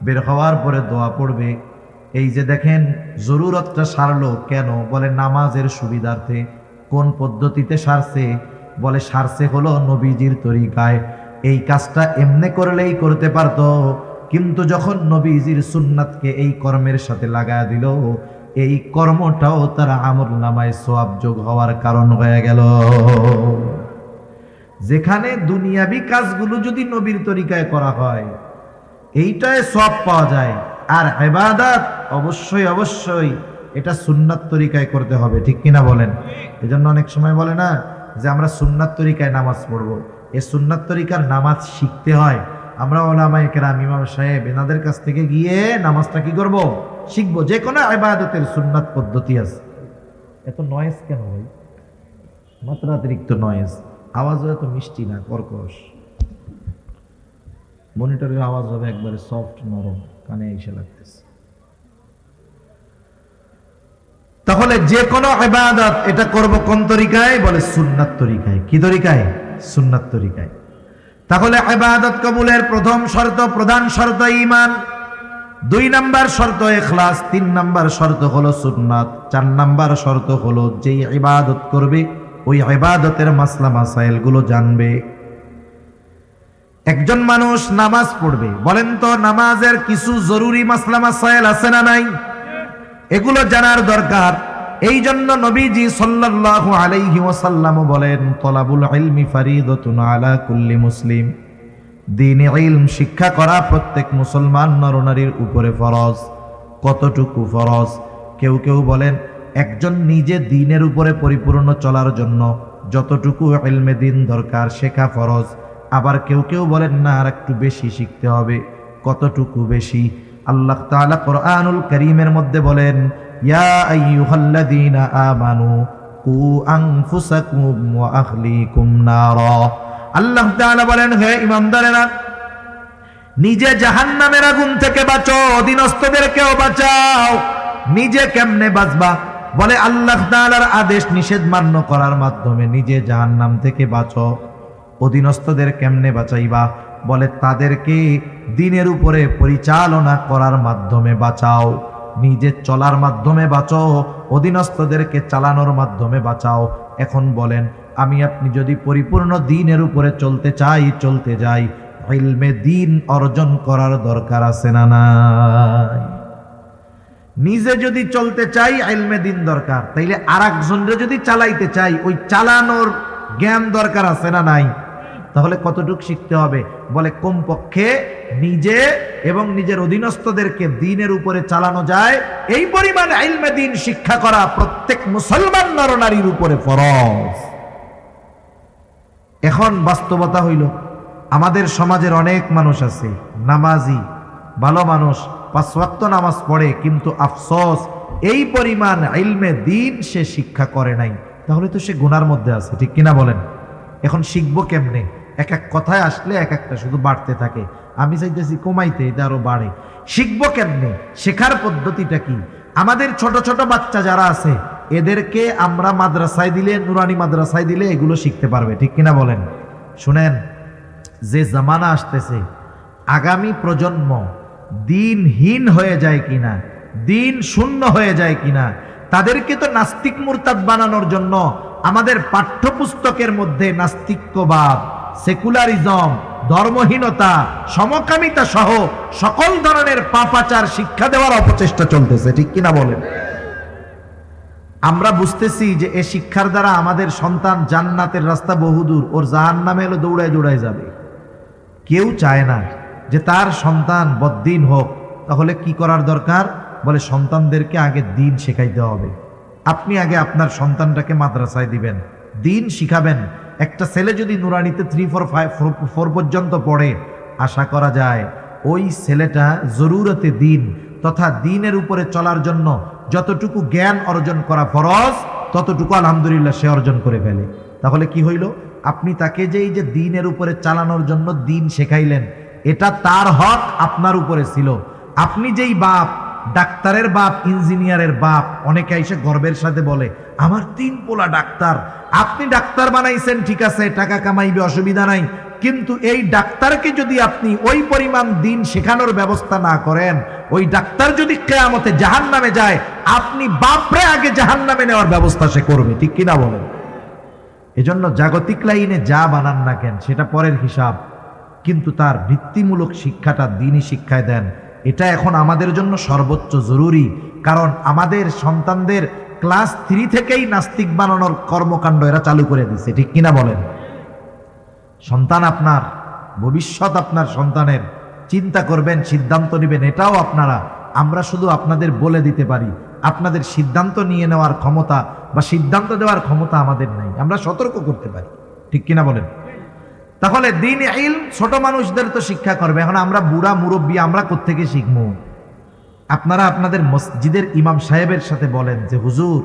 বের হওয়ার পরে দোয়া পড়বে। এই যে দেখেন জরুরতটা সারলো কেন? বলে নামাজের সুবিধার্থে। কোন পদ্ধতিতে সারছে? বলে সারছে হলো নবীজির তরিকায়। এই কাজটা এমনি করলেই করতে পারতো, কিন্তু যখন নবীজির সুন্নাতকে এই কর্মের সাথে লাগায় দিল, এই কর্মটাও তার আমল নামায় সওয়াব যোগ হওয়ার কারণ হয়ে গেল। যেখানে দুনিয়াবি কাজগুলো যদি নবীর তরিকায় করা হয়, এইটায় সওয়াব পাওয়া যায়। আর ইবাদত অবশ্যই এটা সুন্নাত তরিকায় করতে হবে, ঠিক কিনা বলেন? এজন্য অনেক সময় বলে না যে আমরা সুন্নাত তরিকায় নামাজ পড়বো। এই সুন্নাত তরিকার নামাজ শিখতে হয়। আমরা ওলামায়ে কেরাম, ইমাম সাহেব, এনাদের কাছ থেকে গিয়ে নামাজটা কি করব? শিখবো। যে কোনো ইবাদতের সুন্নাত পদ্ধতি আছে। এত নয়েজ কেন ভাই? মাত্রাতিরিক্ত নয়েজ। আওয়াজও এত মিষ্টি না, কর্কশ। মনিটরের আওয়াজ হবে একবারে সফট, নরম, কানে এসে লাগতেছে। তাহলে যে কোনো ইবাদত এটা করব কোন তরিকায়? বলে সুন্নাত তরিকায়। কি তরিকায়? সুন্নাত তরিকায়। তাহলে ইবাদত কবুলের প্রথম শর্ত, প্রধান শর্ত ঈমান, 2 নাম্বার শর্ত ইখলাস, 3 নাম্বার শর্ত হলো সুন্নাত, 4 নাম্বার শর্ত হলো যেই ইবাদত করবে ওই ইবাদতের মাসলা মাসাইল গুলো জানবে। একজন মানুষ নামাজ পড়বে, বলেন তো নামাজের কিছু জরুরি মাসলা মাসাইল আছে না নাই? এগুলো জানার দরকার। এই জন্য নবীজি সাল্লাল্লাহু আলাইহি ওয়াসাল্লাম বলেন, তলাবুল ইলমি ফারিদাতুন আলা কুল্লি মুসলিম। দ্বীনি ইলম শিক্ষা করা প্রত্যেক মুসলমান নরনারীর উপরে ফরজ। কতটুকু ফরজ? কেউ বলেন একজন নিজে দ্বীনের উপরে পরিপূর্ণ চলার জন্য যতটুকু ইলমে দ্বীন দরকার শেখা ফরজ। আবার কেউ বলেন না, আর একটু বেশি শিখতে হবে। কতটুকু বেশি? আল্লাহ তাআলা কোরআনুল কারীমের মধ্যে বলেন, ইয়া আইয়ুহাল্লাযীনা আমানু কু আনফুসাকুম ওয়া আহলিকুম নারা। আল্লাহ তাআলা বলেন, হে ঈমানদারেরা, নিজে জাহান্নামের আগুন থেকে বাঁচো, অধীনস্থদেরকেও বাঁচাও। নিজে কেমনে বাঁচবা? বলে আল্লাহ তাআলার আদেশ নিষেধ মান্য করার মাধ্যমে নিজে জাহান্নাম থেকে বাঁচো। অধীনস্থদের কেমনে বাঁচাইবা? বলে তাদেরকে দ্বীনের উপরে পরিচালনা করার মাধ্যমে বাঁচাও। নিজে চলার মাধ্যমে বাঁচো, অধীনস্থদেরকে চালানোর মাধ্যমে বাঁচাও। এখন বলেন, আমি আপনি যদি পরিপূর্ণ দ্বীনের উপরে চলতে যাই, ইলমে দ্বীন অর্জন করার দরকার আছে না নাই? নিজে যদি চলতে চাই ইলমে দ্বীন দরকার, তাইলে আরেকজনকে যদি চালাইতে চাই ওই চালানোর জ্ঞান দরকার আছে না নাই? তাহলে কতটুকু শিখতে হবে? বলে কমপক্ষে নিজে এবং নিজের অধীনস্থদেরকে দ্বীনের উপরে চালানো যায় এই পরিমাণ ইলমে দ্বীন শিক্ষা করা প্রত্যেক মুসলমান নরনারীর উপরে ফরজ। এখন বাস্তবতা হইল আমাদের সমাজের অনেক মানুষ আছে নামাজি, ভালো মানুষ, 5 ওয়াক্ত নামাজ পড়ে, কিন্তু আফসোস এই পরিমাণ ইলমে দ্বীন সে শিক্ষা করে নাই, তাহলে তো সে গুনার মধ্যে আছে, ঠিক কিনা বলেন? এখন শিখবো কেমনে? এক এক কথায় আসলে এক একটা শুধু বাড়তে থাকে, আমি চাইতেছি কমাইতে, এটা আরো বাড়ে। শিখবো কেমনে? শেখার পদ্ধতিটা কি? আমাদের ছোট ছোট বাচ্চা যারা আছে এদেরকে আমরা মাদ্রাসায় দিলে, নুরানি মাদ্রাসায় দিলে এগুলো শিখতে পারবে, ঠিক কিনা বলেন? শুনেন, যে জামানা আসতেছে, আগামী প্রজন্ম দিনহীন হয়ে যায় কিনা, দিন শূন্য হয়ে যায় কিনা, তাদেরকে তো নাস্তিক মুরতাদ বানানোর জন্য আমাদের পাঠ্যপুস্তকের মধ্যে নাস্তিক্যবাদ, সেকুলারিজম, ধর্মহীনতা, সমকামিতা সহ সকল ধরনের পাপাচার শিক্ষা দেওয়ার অপচেষ্টা চলতেছে, ঠিক কিনা বলেন? আমরা বুঝতেছি যে এই শিক্ষার দ্বারা আমাদের সন্তান জান্নাতের রাস্তা বহুদূর, ওর জাহান্নামে এলো দৌড়ায় দৌড়ায় যাবে। কেউ চায় না যে তার সন্তান বদ্দিন হোক। তাহলে কি করার দরকার? বলে সন্তানদেরকে আগে দিন শেখাইতে হবে। আপনি আগে আপনার সন্তানটাকে মাদ্রাসায় দিবেন, দিন শিখাবেন। একটা ছেলে যদি নুরানিতে 3, 4 পর্যন্ত পড়ে, আশা করা যায় ওই ছেলেটা জরুরতে দিন তথা দিনের উপরে চলার জন্য যতটুকু জ্ঞান অর্জন করা ফরজ, ততটুকু আলহামদুলিল্লাহ সে অর্জন করে ফেলে। তাহলে কি হইল? আপনি তাকে যে এই যে দিনের উপরে চালানোর জন্য দিন শেখাইলেন, এটা তার হক আপনার উপরে ছিল। আপনি যেই বাপ, ডাক্তারের বাপ, ইঞ্জিনিয়ারের বাপ, অনেকে এসে গর্বের সাথে বলে আমার 3 পোলা ডাক্তার। আপনি ডাক্তার বানাইছেন, ঠিক আছে, টাকা কামাইবে, অসুবিধা নাই, কিন্তু এই ডাক্তারকে যদি আপনি ওই পরিমাণ দিন শেখানোর ব্যবস্থা না করেন, ওই ডাক্তার যদি কিয়ামতে জাহান্নামে যায়, আপনি বাপরে আগে জাহান্নামে নেওয়ার ব্যবস্থা সে করবে, ঠিক কিনা বলেন? এজন্য জাগতিক লাইনে যা বানান না কেন সেটা পরের হিসাব, কিন্তু তার ভিত্তিমূলক শিক্ষাটা দিনই শিক্ষায় দেন। এটা এখন আমাদের জন্য সর্বোচ্চ জরুরি, কারণ আমাদের সন্তানদের ক্লাস 3 থেকেই নাস্তিক বানানোর কর্মকাণ্ড এরা চালু করে দিচ্ছে, ঠিক কিনা বলেন? সন্তান আপনার, ভবিষ্যৎ আপনার সন্তানের, চিন্তা করবেন, সিদ্ধান্ত নেবেন, এটাও আপনারা। আমরা শুধু আপনাদের বলে দিতে পারি, আপনাদের সিদ্ধান্ত নিয়ে নেওয়ার ক্ষমতা বা সিদ্ধান্ত দেওয়ার ক্ষমতা আমাদের নাই। আমরা সতর্ক করতে পারি, ঠিক কিনা বলেন? তাহলে দিন ইলম ছোট মানুষদের তো শিক্ষা করবে। এখন আমরা বুড়া মুরব্বী, আমরা কোত্থেকে শিখবো? আপনারা আপনাদের মসজিদের ইমাম সাহেবের সাথে বলেন যে হুজুর,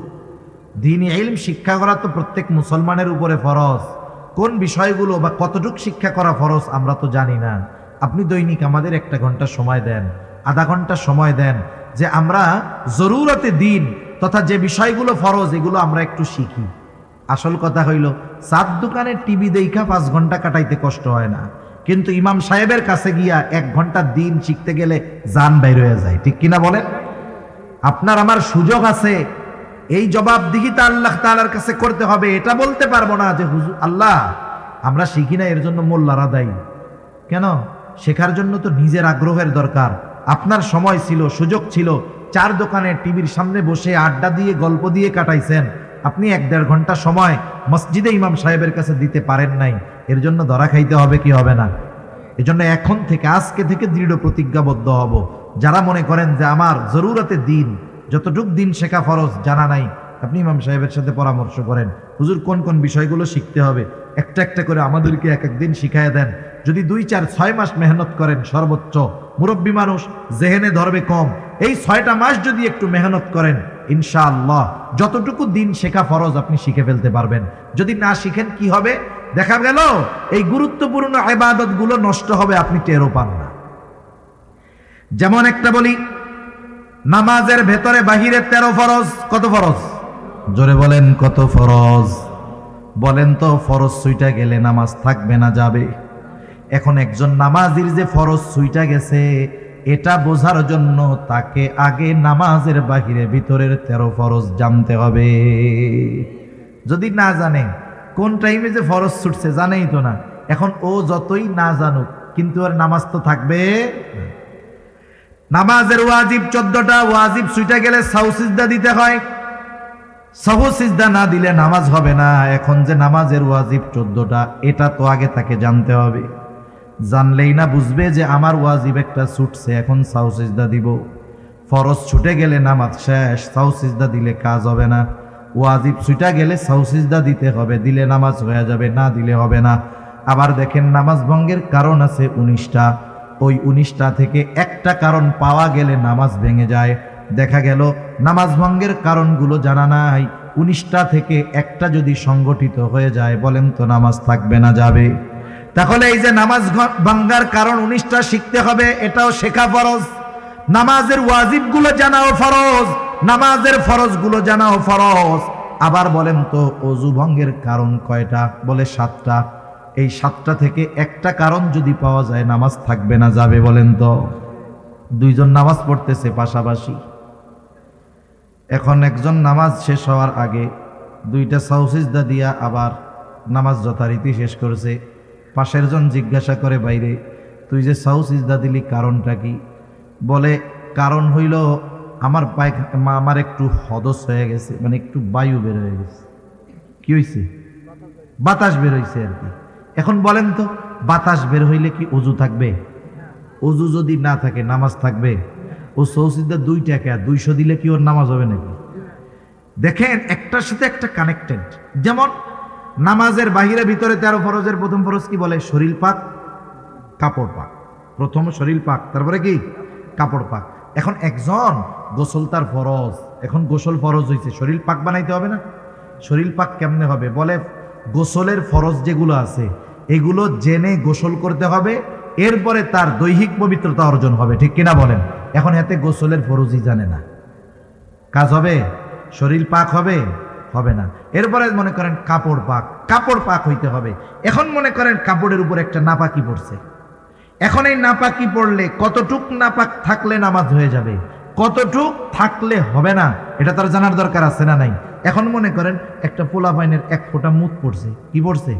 দিন ইলম শিক্ষা করা তো প্রত্যেক মুসলমানের উপরে ফরজ। কোন বিষয়গুলো বা কতটুক শিক্ষা করা ফরজ আমরা তো জানি না। আপনি দৈনিক আমাদের 1 ঘন্টা সময় দেন, আধা ঘন্টা সময় দেন, যে আমরা জরুরতে দিন তথা যে বিষয়গুলো ফরজ এগুলো আমরা একটু শিখি। আসল কথা হইল, চার দোকানে টিভি দেখা 5 ঘন্টা কাটাইতে কষ্ট হয় না, কিন্তু ইমাম সাহেবের কাছে গিয়া 1 ঘন্টা দিন শিখতে গেলে জান বাইর হয়ে যায়, ঠিক কিনা বলেন? আপনার আমার সুযোগ আছে, এই জবাবদিহিতা আল্লাহ তাআলার কাছে করতে হবে। এটা বলতে পারবো না যে হুজুর আল্লাহ আমরা শিখি না, এর জন্য মোল্লারা দায়ী। কেন? শেখার জন্য তো নিজের আগ্রহের দরকার। আপনার সময় ছিল, সুযোগ ছিল, 4 দোকানে টিভির সামনে বসে আড্ডা দিয়ে গল্প দিয়ে কাটাইছেন, আপনি 1-1.5 ঘন্টা সময় মসজিদে ইমাম সাহেবের কাছে দিতে পারেন নাই, এর জন্য ধরা খাইতে হবে কি হবে না? এজন্য এখন থেকে, আজকে থেকে দৃঢ় প্রতিজ্ঞাবদ্ধ হব। যারা মনে করেন যে আমার জরুরতে দিন, যতটুক দিন শেখা ফরজ জানা নাই, আপনি ইমাম সাহেবের সাথে পরামর্শ করেন, হুজুর কোন কোন বিষয়গুলো শিখতে হবে, একটা একটা করে আমাদেরকে এক একদিন শিখাইয়া দেন। যদি 2, 4, 6 মাস মেহনত করেন, সর্বোচ্চ মুরব্বী মানুষ জেহেনে ধরবে কম, এই 6টা মাস যদি একটু মেহনত করেন, ইনশাআল্লাহ যতটুকু দিন শেখা ফরজ আপনি শিখে ফেলতে পারবেন। যদি না শিখেন কি হবে? দেখা গেল এই গুরুত্বপূর্ণ ইবাদত গুলো নষ্ট হবে, আপনি টেরও পান না। যেমন একটা বলি, নামাজের ভেতরে বাহিরে 13 ফরজ। কত ফরজ? জোরে বলেন, কত ফরজ? বলেন তো, ফরজ ছুইটা গেলে নামাজ থাকবে না যাবে? এখন একজন নামাজির যে ফরজ ছুইটা গেছে, এটা বোঝার জন্য তাকে আগে নামাজের বাহিরে ভিতরের 13 ফরজ জানতে হবে। যদি না জানে, কোন টাইমে যে ফরজ ছুটছে জানেই তো না, এখন ও যতই না জানুক, কিন্তু আর নামাজ তো থাকবে। নামাজের ওয়াজিব 14টা, ওয়াজিব ছুটে গেলে সাহু সিজদা দিতে হয়। সাহু সিজদা না দিলে নামাজ হবে না। এখন যে নামাজের ওয়াজিব 14টা, এটা তো আগে তাকে জানতে হবে। জানলেই না বুঝবে যে আমার ওয়াজিব একটা ছুটছে, এখন সাহু সিজদা দিব। ফরজ ছুটে গেলে নামাজ শেষ, সাহু সিজদা দিলে কাজ হবে না। ওয়াজিব ছুটে গেলে সাহু সিজদা দিতে হবে, দিলে নামাজ হয়ে যাবে, না দিলে হবে না। আবার দেখেন নামাজ ভঙ্গের কারণ আছে 19টা, ওই 19টা থেকে একটা কারণ পাওয়া গেলে নামাজ ভেঙে যায়। দেখা গেল নামাজ ভঙ্গের কারণগুলো জানা নাই, 19টা থেকে একটা যদি সংগঠিত হয়ে যায়, বলেন তো নামাজ থাকবে না যাবে? তাহলে এই যে নামাজ ভাঙ্গার কারণ 19টা শিখতে হবে, এটাও শেখা ফরজ। নামাজের ওয়াজিবগুলো জানাও ফরজ, নামাজের ফরজগুলো জানাও ফরজ। আবার বলেন তো ওযু ভঙ্গের কারণ কয়টা? বলে 7টা। এই 7টা থেকে একটা কারণ যদি পাওয়া যায়, নামাজ থাকবে না যাবে? বলেন তো। দুইজন নামাজ পড়তেছে পাশাপাশি, এখন একজন নামাজ শেষ হওয়ার আগে 2টা সাউসিজদা দিয়া আবার নামাজ যথারীতি শেষ করেছে। পাশের জন জিজ্ঞাসা করে, বাইরে তুই যে সাউসিজদা দিলি কারণটা কি? বলে কারণ হইল আমার একটু হদস হয়ে গেছে, মানে একটু বায়ু বের হয়ে গেছে। কি হয়েছে? বাতাস বের হয়েছে আর কি। এখন বলেন তো, বাতাস বের হইলে কি ওযু থাকবে? ওযু যদি না থাকে নামাজ থাকবে? ও সৌসিদা 2 টাকা 200 দিলে কি ওর নামাজ হবে নাকি? দেখেন একটার সাথে একটা কানেক্টেড। যেমন নামাজের বাহিরে ভিতরে 13 ফরজের প্রথম ফরজ কি বলে? শরীর পাক, কাপড় পাক। প্রথম শরীর পাক, তারপরে কি? কাপড় পাক। এখন একজন গোসল তার ফরজ, এখন গোসল ফরজ হয়েছে, শরীর পাক বানাইতে হবে না? শরীর পাক কেমনে হবে? বলে গোসলের ফরজ যেগুলো আছে এগুলো জেনে গোসল করতে হবে, এরপরে তার দৈহিক পবিত্রতা অর্জন হবে। ঠিক কিনা বলেন? এখন এতে গোসলের ফরজই জানে না, কাজ হবে? শরীর পাক হবে? হবে না। এরপরে মনে করেন কাপড় পাক, কাপড় পাক হইতে হবে। এখন মনে করেন কাপড়ের উপর একটা নাপাকি পড়ছে, এখন এই নাপাকি পড়লে কতটুক নাপাক থাকলে নামাজ হয়ে যাবে, কতটুক থাকলে হবে না, এটা তার জানার দরকার আছে না নাই? এখন মনে করেন একটা পোলা পাইনের 1 ফোঁটা মুত পড়ছে, কি পড়ছে?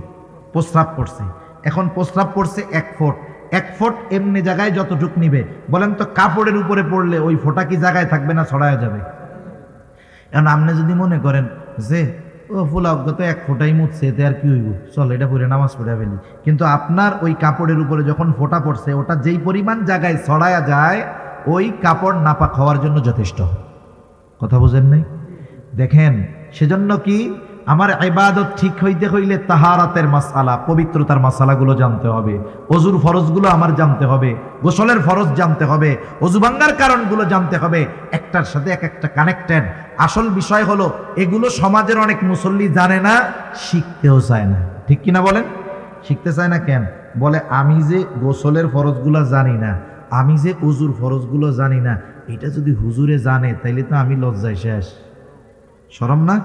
প্রস্রাব পড়ছে। এখন প্রস্রাব পড়ছে 1 ফুট, 1 ফুট এমনি জায়গায় যতটুক নিবে, বলেন তো কাপড়ের উপরে পড়লে ওই ফোঁটা কি জায়গায় থাকবে না ছড়ায় যাবে? এখন আপনি যদি মনে করেন যে ও ফুলা অজ্ঞত 1 ফোঁটাই মুতছে, এতে আর কি হইব, চল এটা পরে নামাজ পড়ে ফেলি, কিন্তু আপনার ওই কাপড়ের উপরে যখন ফোঁটা পড়ছে ওটা যেই পরিমাণ জায়গায় ছড়ায়া যায়, ওই কাপড় নাপাক হওয়ার জন্য যথেষ্ট। কথা বুঝেন নাই? দেখেন সেজন্য কি আমার ইবাদত ঠিক হইতে হইলে তাহারাতের মাসআলা, পবিত্রতার মাসআলাগুলো জানতে হবে, ওযুর ফরজগুলো আমার জানতে হবে, গোসলের ফরজ জানতে হবে, ওযু ভাঙার কারণগুলো জানতে হবে, একটার সাথে এক একটা কানেক্টেড। আসল বিষয় হলো এগুলো সমাজের অনেক মুসল্লি জানে না, শিখতেও চায় না। ঠিক কিনা বলেন? শিখতে চায় না কেন? বলে আমি যে গোসলের ফরজগুলো জানি না, আমি যে ওযুর ফরজগুলো জানি না, এটা যদি হুজুরে জানে তাইলে তো আমি লজ্জায় শেষ। শরম না?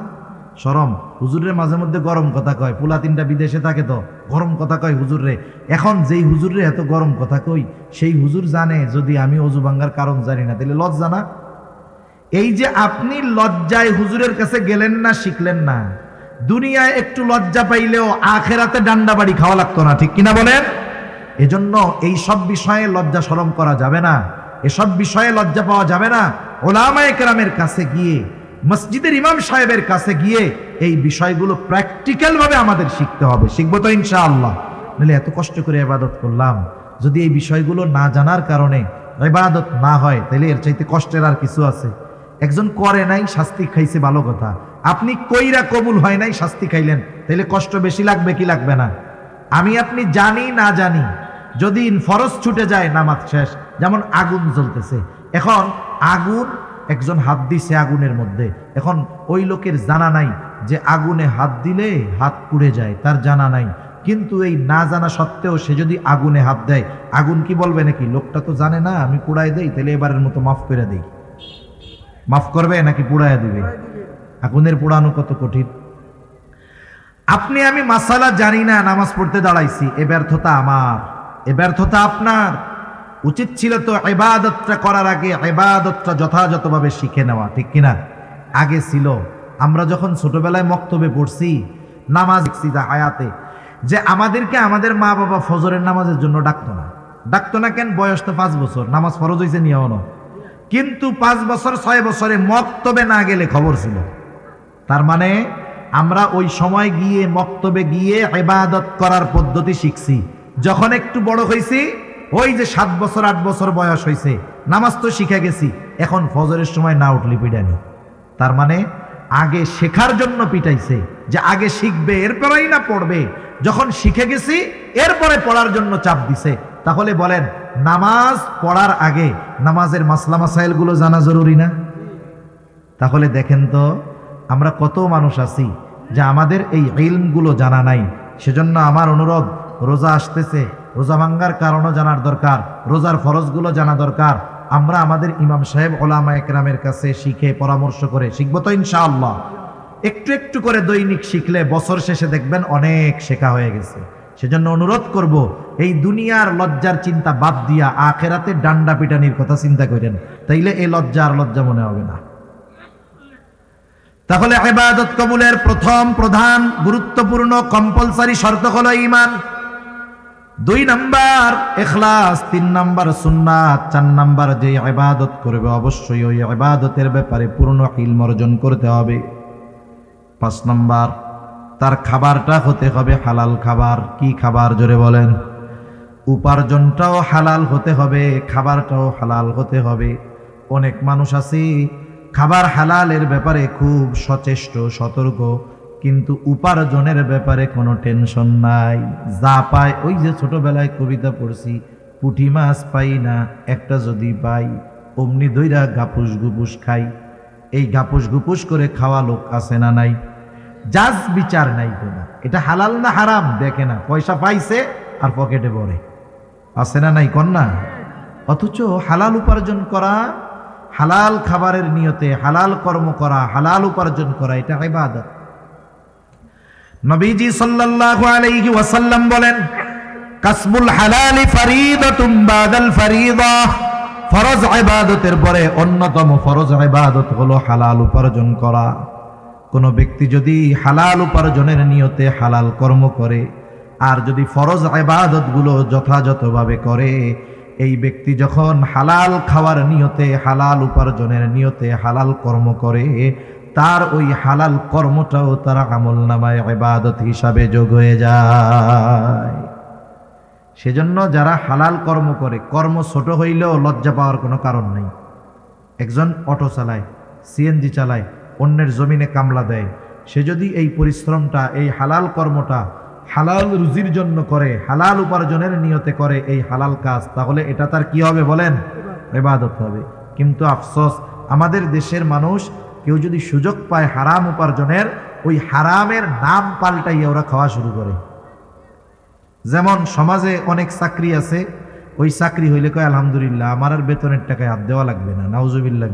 শরম। হুজুরের মাঝে মধ্যে গরম কথা কয়, পোলা 3টা বিদেশে থাকে তো গরম কথা কয় হুজুররে। এখন যেই হুজুররে এত গরম কথা কই, সেই হুজুর জানে যদি আমি ওযু ভাঙার কারণ জানি না, তাহলে লজ্জা না? এই যে আপনি লজ্জায় হুজুরের কাছে গেলেন না, শিখলেন না, দুনিয়ায় একটু লজ্জা পাইলেও আখেরাতে ডান্ডা বাড়ি খাওয়া লাগতো না। ঠিক কিনা বলেন? এজন্য এই সব বিষয়ে লজ্জা শরম করা যাবে না, এসব বিষয়ে লজ্জা পাওয়া যাবে না। ওলামায়ে কেরামের কাছে গিয়ে, মসজিদের ইমাম সাহেবের কাছে গিয়ে এই বিষয়গুলো প্র্যাকটিক্যাল ভাবে আমাদের শিখতে হবে। শিখবো তো ইনশাআল্লাহ। নাহলে এত কষ্ট করে ইবাদত করলাম, যদি এই বিষয়গুলো না জানার কারণে ইবাদত না হয়, তাহলে এর চাইতে কষ্টের আর কিছু আছে? একজন করে নাই, শাস্তি খাইছে, ভালো কথা। আপনি কইরা কবুল হয় নাই, শাস্তি খাইলেন, তাহলে কষ্ট বেশি লাগবে কি লাগবে না? আমি আপনি জানি না জানি, যদি ফরজ ছুটে যায় নামাজ শেষ। যেমন আগুন জ্বলতেছে, এখন আগুন, একজন হাত দিছে আগুনের মধ্যে, এখন ওই লোকের জানা নাই যে আগুনে হাত দিলে হাত পুড়ে যায়, তার জানা নাই, কিন্তু এই না জানা সত্ত্বেও সে যদি আগুনে হাত দেয়, আগুন কি বলবে নাকি লোকটা তো জানে না, আমি পুড়াই দেই, তাহলে এবারের মতো মাফ করে দেই? মাফ করবে নাকি পুড়াইয়া দিবে? আগুনের পোড়ানো কত কঠিন। আপনি আমি মাসালা জানি না, নামাজ পড়তে দাঁড়াইছি, এ ব্যর্থতা আমার, এ ব্যর্থতা আপনার। উচিত ছিল তো ইবাদতটা করার আগে ইবাদতটা যথাযথভাবে শিখে নেওয়া। ঠিক কিনা? আগে ছিল, আমরা যখন ছোটবেলায় মক্তবে পড়ছি, নামাজ শিখছি হায়াতে, যে আমাদেরকে আমাদের মা বাবা ফজরের নামাজের জন্য ডাকতো না। ডাকতো না কেন? বয়স তো 5 বছর, নামাজ ফরজ হয়েছে নিয়েও না, কিন্তু 5 বছর 6 বছরে মক্তবে না গেলে খবর ছিল। তার মানে আমরা ওই সময় গিয়ে মক্তবে গিয়ে ইবাদত করার পদ্ধতি শিখছি। যখন একটু বড় হয়েছি, ওই যে 7 বছর 8 বছর বয়স হয়েছে, নামাজ তো শিখে গেছি, এখন ফজরের সময় না উঠলে পিটানি। তার মানে আগে শেখার জন্য পিটাইছে, যে আগে শিখবে এরপরেই না পড়বে। যখন শিখে গেছি এরপরে পড়ার জন্য চাপ দিছে। তাহলে বলেন নামাজ পড়ার আগে নামাজের মাসলা মাসাইলগুলো জানা জরুরি না? তাহলে দেখেন তো আমরা কত মানুষ আছি যে আমাদের এই ইলমগুলো জানা নাই। সেজন্য আমার অনুরোধ, রোজা আসতেছে, রোজা ভাঙ্গার কারণও জানার দরকার, রোজার ফরজগুলো জানা দরকার। আমরা আমাদের ইমাম সাহেব ওলামা একরামের কাছে শিখে পরামর্শ করে শিখবো তো ইনশাআল্লাহ। একটু একটু করে দৈনিক শিখলে বছর শেষে দেখবেন অনেক শেখা হয়ে গেছে। সেজন্য অনুরোধ করব, এই দুনিয়ার লজ্জার চিন্তা বাদ দিয়া আখেরাতে ডান্ডা পিটানির কথা চিন্তা করেন, তাইলে এই লজ্জা আর লজ্জা মনে হবে না। তাহলে ইবাদত কবুলের প্রথম প্রধান গুরুত্বপূর্ণ কম্পালসারি শর্ত হলো ঈমান, 2 নাম্বার ইখলাস, 3 নাম্বার সুন্নাত, 4 নাম্বার যে ইবাদত করবে অবশ্যই ওই ইবাদতের ব্যাপারে পূর্ণ ইলম অর্জন করতে হবে। 5 নাম্বার তার খাবারটা হতে হবে হালাল খাবার। কি খাবার জোরে বলেন? উপার্জনটাও হালাল হতে হবে, খাবারটাও হালাল হতে হবে। অনেক মানুষ আছে খাবার হালালের ব্যাপারে খুব সচেষ্ট সতর্ক, কিন্তু উপার্জনের ব্যাপারে কোনো টেনশন নাই। যা পায়, ওই যে ছোটবেলায় কবিতা পড়ছি, পুঁটি মাছ পাই না একটা যদি পাই, অমনি দইরা গাপুস গুপুস খাই। এই গাপুস গুপুস করে খাওয়া লোক আছে না নাই? জাজ বিচার নাই কোনো, এটা হালাল না হারাম দেখে না, পয়সা পাইছে আর পকেটে ভরে, আছে না নাই কন্যা? অথচ হালাল উপার্জন করা, হালাল খাবারের নিয়তে হালাল কর্ম করা, হালাল উপার্জন করা, এটা ইবাদত। নবীজি সাল্লাল্লাহু আলাইহি ওয়াসাল্লাম বলেন, কাসবুল হালালি ফরিদাতুম বাদাল ফরিদা, ফরজ ইবাদতের পরে অন্যতম ফরজ ইবাদত হলো হালাল উপার্জন করা। কোন ব্যক্তি যদি হালাল উপার্জনের নিয়তে হালাল কর্ম করে আর যদি ফরজ ইবাদতগুলো যথাযথভাবে করে, এই ব্যক্তি যখন হালাল খাওয়ার নিয়তে, হালাল উপার্জনের নিয়তে হালাল কর্ম করে, তার ওই হালাল কর্মটাও তার আমলনামায় ইবাদত হিসাবে যোগ হয়ে যায়। সেজন্য যারা হালাল কর্ম করে, কর্ম ছোট হইলেও লজ্জা পাওয়ার কোনো কারণ নেই। একজন অটো চালায়, সিএনজি চালায়, অন্যের জমিনে কামলা দেয়, সে যদি এই পরিশ্রমটা, এই হালাল কর্মটা হালাল রুজির জন্য করে, হালাল উপার্জনের নিয়তে করে এই হালাল কাজ, তাহলে এটা তার কি হবে বলেন? ইবাদত হবে। কিন্তু আফসোস, আমাদের দেশের মানুষ কেউ যদি সুযোগ পায় হারাম উপার্জনের, ওই হারামের নাম পাল্টাইয়া ওরা খাওয়া শুরু করে। যেমন সমাজে অনেক চাকরি আছে, ওই চাকরি হইলে কয় আলহামদুলিল্লাহ, আমার আর বেতনের টাকায় হাত দেওয়া লাগবে না। নাউজুবিল্লাহ।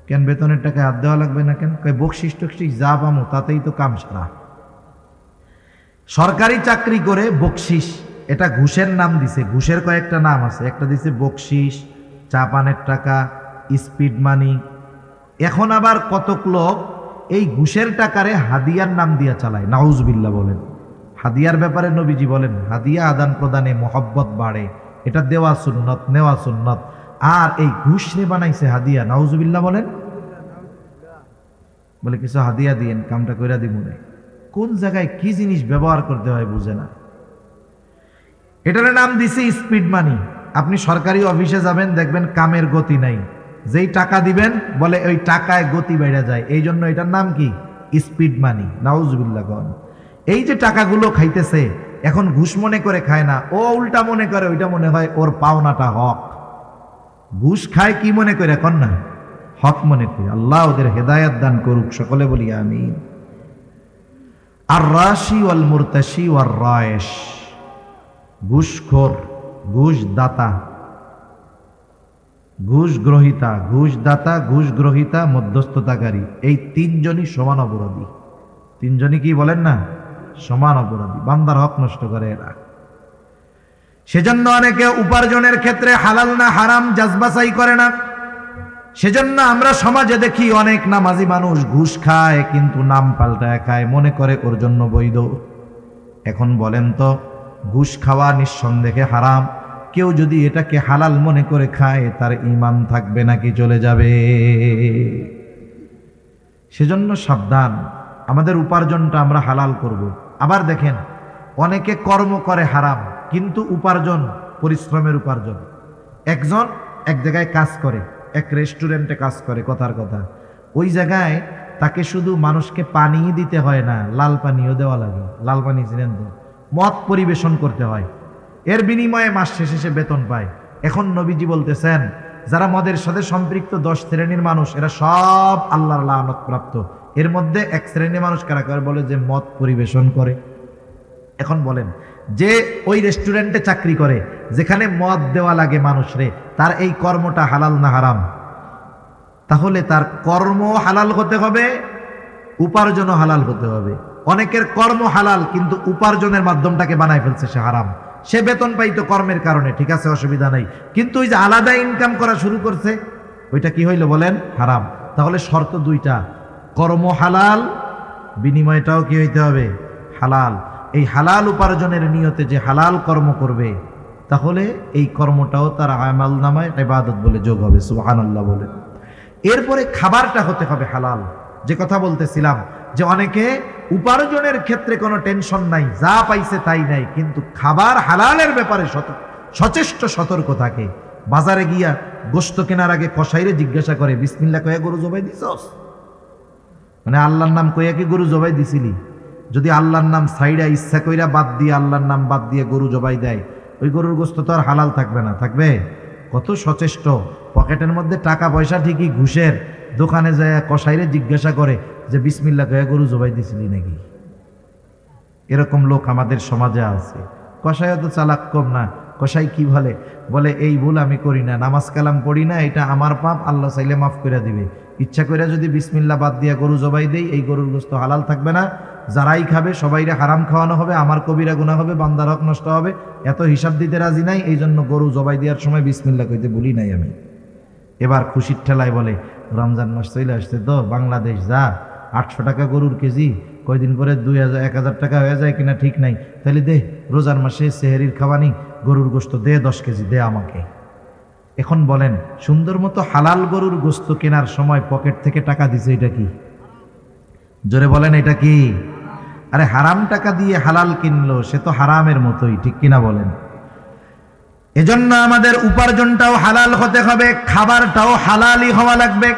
কেন বেতনের টাকায় হাত দেওয়া লাগবে না কেন? কয় বকশিস টকশিস যা পামো তাতেই তো কাম সারা। সরকারি চাকরি করে বকশিস, এটা ঘুষের নাম দিছে, ঘুষের কয়েকটা নাম আছে, একটা দিছে বকশিস, চা পানের টাকা, স্পিড মানি। এখন আবার কতক লোক এই ঘুষের টাকারে হাদিয়ার নাম দিয়া চালায়। নাউজুবিল্লাহ বলেন। হাদিয়ার ব্যাপারে নবীজি বলেন, হাদিয়া আদান প্রদানে মহব্বত বাড়ে, এটা দেওয়া সুন্নত, নেওয়া সুন্নত। আর এই ঘুষ রে বানাইছে হাদিয়া। নাউজুবিল্লাহ বলেন। বলে কিছু হাদিয়া দিয়েন, কামটা কইরা দিব না। কোন জায়গায় কি জিনিস ব্যবহার করতে হয় বুঝে না। এটার নাম দিছে স্পিড মানি। আপনি সরকারি অফিসে যাবেন, দেখবেন কামের গতি নাই, যেই টাকা দিবেন বলে ওই টাকায় গতি বেড়ে যায়, এই জন্য এটার নাম কি? স্পিড মানি। নাউজুবিল্লাহ। এই যে টাকাগুলো খাইতেছে, এখন ঘুষ মনে করে খায় না, ও উল্টা মনে করে, ওইটা মনে হয় ওর পাওনাটা হক। ঘুষ খায় কি মনে করে? এখন না, হক মনে করে। আল্লাহ ওদের হেদায়েত দান করুক, সকলে বলি আমিন। আর রাশি ওয়াল মুরতাশি ওয়ার রায়েশ, ঘুষখোর, ঘুষ দাতা, ঘুষ গ্রহিতা, ঘুষ দাতা, ঘুষ গ্রহিতা, মধ্যস্থতাকারী, এই তিনজনই সমান অপরাধী। তিনজনই কি বলেন না? সমান অপরাধী। বান্দার হক নষ্ট করে এরা। সেজন্য অনেকে উপার্জনের ক্ষেত্রে হালাল না হারাম যাচাই করে না। সেজন্য আমরা সমাজে দেখি অনেক নামাজি মানুষ ঘুষ খায়, কিন্তু নাম পাল্টায় খায়, মনে করে ওর জন্য বৈধ। এখন বলেন তো, ঘুষ খাওয়া নিঃসন্দেহে হারাম, কেউ যদি এটাকে হালাল মনে করে খায়, তার ঈমান থাকবে নাকি চলে যাবে? সেজন্য সাবধান, আমাদের উপার্জনটা আমরা হালাল করব। আবার দেখেন, অনেকে কর্ম করে হারাম, কিন্তু উপার্জন পরিশ্রমের উপার্জন। একজন এক জায়গায় কাজ করে, এক রেস্টুরেন্টে কাজ করে, কথার কথা, ওই জায়গায় তাকে শুধু মানুষকে পানি দিতে হয় না, লাল পানিও দেওয়া লাগে। লাল পানি ছিলেন তো, মদ পরিবেশন করতে হয়, এর বিনিময়ে মাস শেষে সে বেতন পায়। এখন নবীজি বলতেছেন যারা মদের সাথে সম্পৃক্ত 10 শ্রেণীর মানুষ এরা সব আল্লাহর লানত প্রাপ্ত। এর মধ্যে এক শ্রেণীর মানুষ কারা কারা বলে যে মদ পরিবেশন করে। এখন বলেন যে ওই রেস্টুরেন্টে চাকরি করে যেখানে মদ দেওয়া লাগে মানুষরে, তার এই কর্মটা হালাল না হারাম? তাহলে তার কর্ম হালাল হতে হবে, উপার্জনও হালাল হতে হবে। অনেকের কর্ম হালাল কিন্তু উপার্জনের মাধ্যমটাকে বানায় ফেলছে সে হারাম। সে বেতন পাইতো কর্মের কারণে, ঠিক আছে, অসুবিধা নাই, কিন্তু ওই যে আলাদা ইনকাম করা শুরু করছে ওইটা কি হইল বলেন? হারাম। তাহলে শর্ত দুইটা, কর্ম হালাল, বিনিময়টাও কি হইতে হবে? হালাল। এই হালাল উপার্জনের নিয়তে যে হালাল কর্ম করবে তাহলে এই কর্মটাও তার আমাল নামায় ইবাদত বলে যোগ হবে। সুবহানাল্লাহ বলে। এরপরে খাবারটা হতে হবে হালাল। যে কথা বলতেছিলাম যে অনেকে উপার্জনের ক্ষেত্রে কোনো টেনশন নাই, যা পাইছে তাই নাই, কিন্তু খাবার হালালের ব্যাপারে সচেষ্ট সতর্ক থাকে। বাজারে গিয়া গোশত কেনার আগে কসাইরে জিজ্ঞাসা করে বিসমিল্লাহ কইয়া গরু জবাই দিছস? মানে আল্লাহর নাম কইয়া কি গরু জবাই দিছিলি? যদি আল্লাহর নাম সাইডা ইচ্ছা কইরা বাদ দিয়ে আল্লাহর নাম বাদ দিয়ে গরু জবাই দেয়, ওই গরুর গোশত তো আর হালাল থাকবে না। থাকবে? কত সচেষ্ট। পকেটের মধ্যে টাকা পয়সা ঠিকই, ঘুষের দোকানে যায় কসাইরে জিজ্ঞাসা করে যে বিসমিল্লাহ কইয়া গরু জবাই দিছিলি নাকি? এরকম লোক আমাদের সমাজে আছে। কসাইও তো চালাক কম না। কসাই কি বলে? বলে এই ভুল আমি করি না, নামাজ কালাম পড়ি না, এটা আমার পাপ, আল্লাহ চাইলে মাফ করে দিবে। ইচ্ছা করে যদি বিসমিল্লাহ বাদ দিয়া গরু জবাই দেই, এই গরুর গোশত হালাল থাকবে না, যারাই খাবে সবাইরে হারাম খাওয়ানো হবে, আমার কবিরা গুনাহ হবে, বান্দার হক নষ্ট হবে। এত হিসাব দিতে রাজি নাই, এই জন্য গরু জবাই দেওয়ার সময় বিসমিল্লাহ কইতে ভুলি নাই আমি। এবার খুশির ঠেলায় বলে রমজান মাস চলে আসছে তো, বাংলাদেশ যা 800 টাকা গরুর কেজি, কয়দিন পরে 2000-1000 টাকা হয়ে যায় কিনা ঠিক নাই, তাহলে দে রোজার মাসে সেহেরির খাওয়ানি গরুর গোশত দে 10 কেজি দে আমাকে। এখন বলেন সুন্দর মতো হালাল গরুর গোশত কেনার সময় পকেট থেকে টাকা দিছে, এটা কি? জোরে বলেন এটা কি? আরে হারাম টাকা দিয়ে হালাল কিনলো, সে তো হারামের মতোই, ঠিক কিনা বলেন? এজন্য আমাদের উপার্জনটাও হালাল হতে হবে, খাবারটাও হালালই হওয়া লাগবে।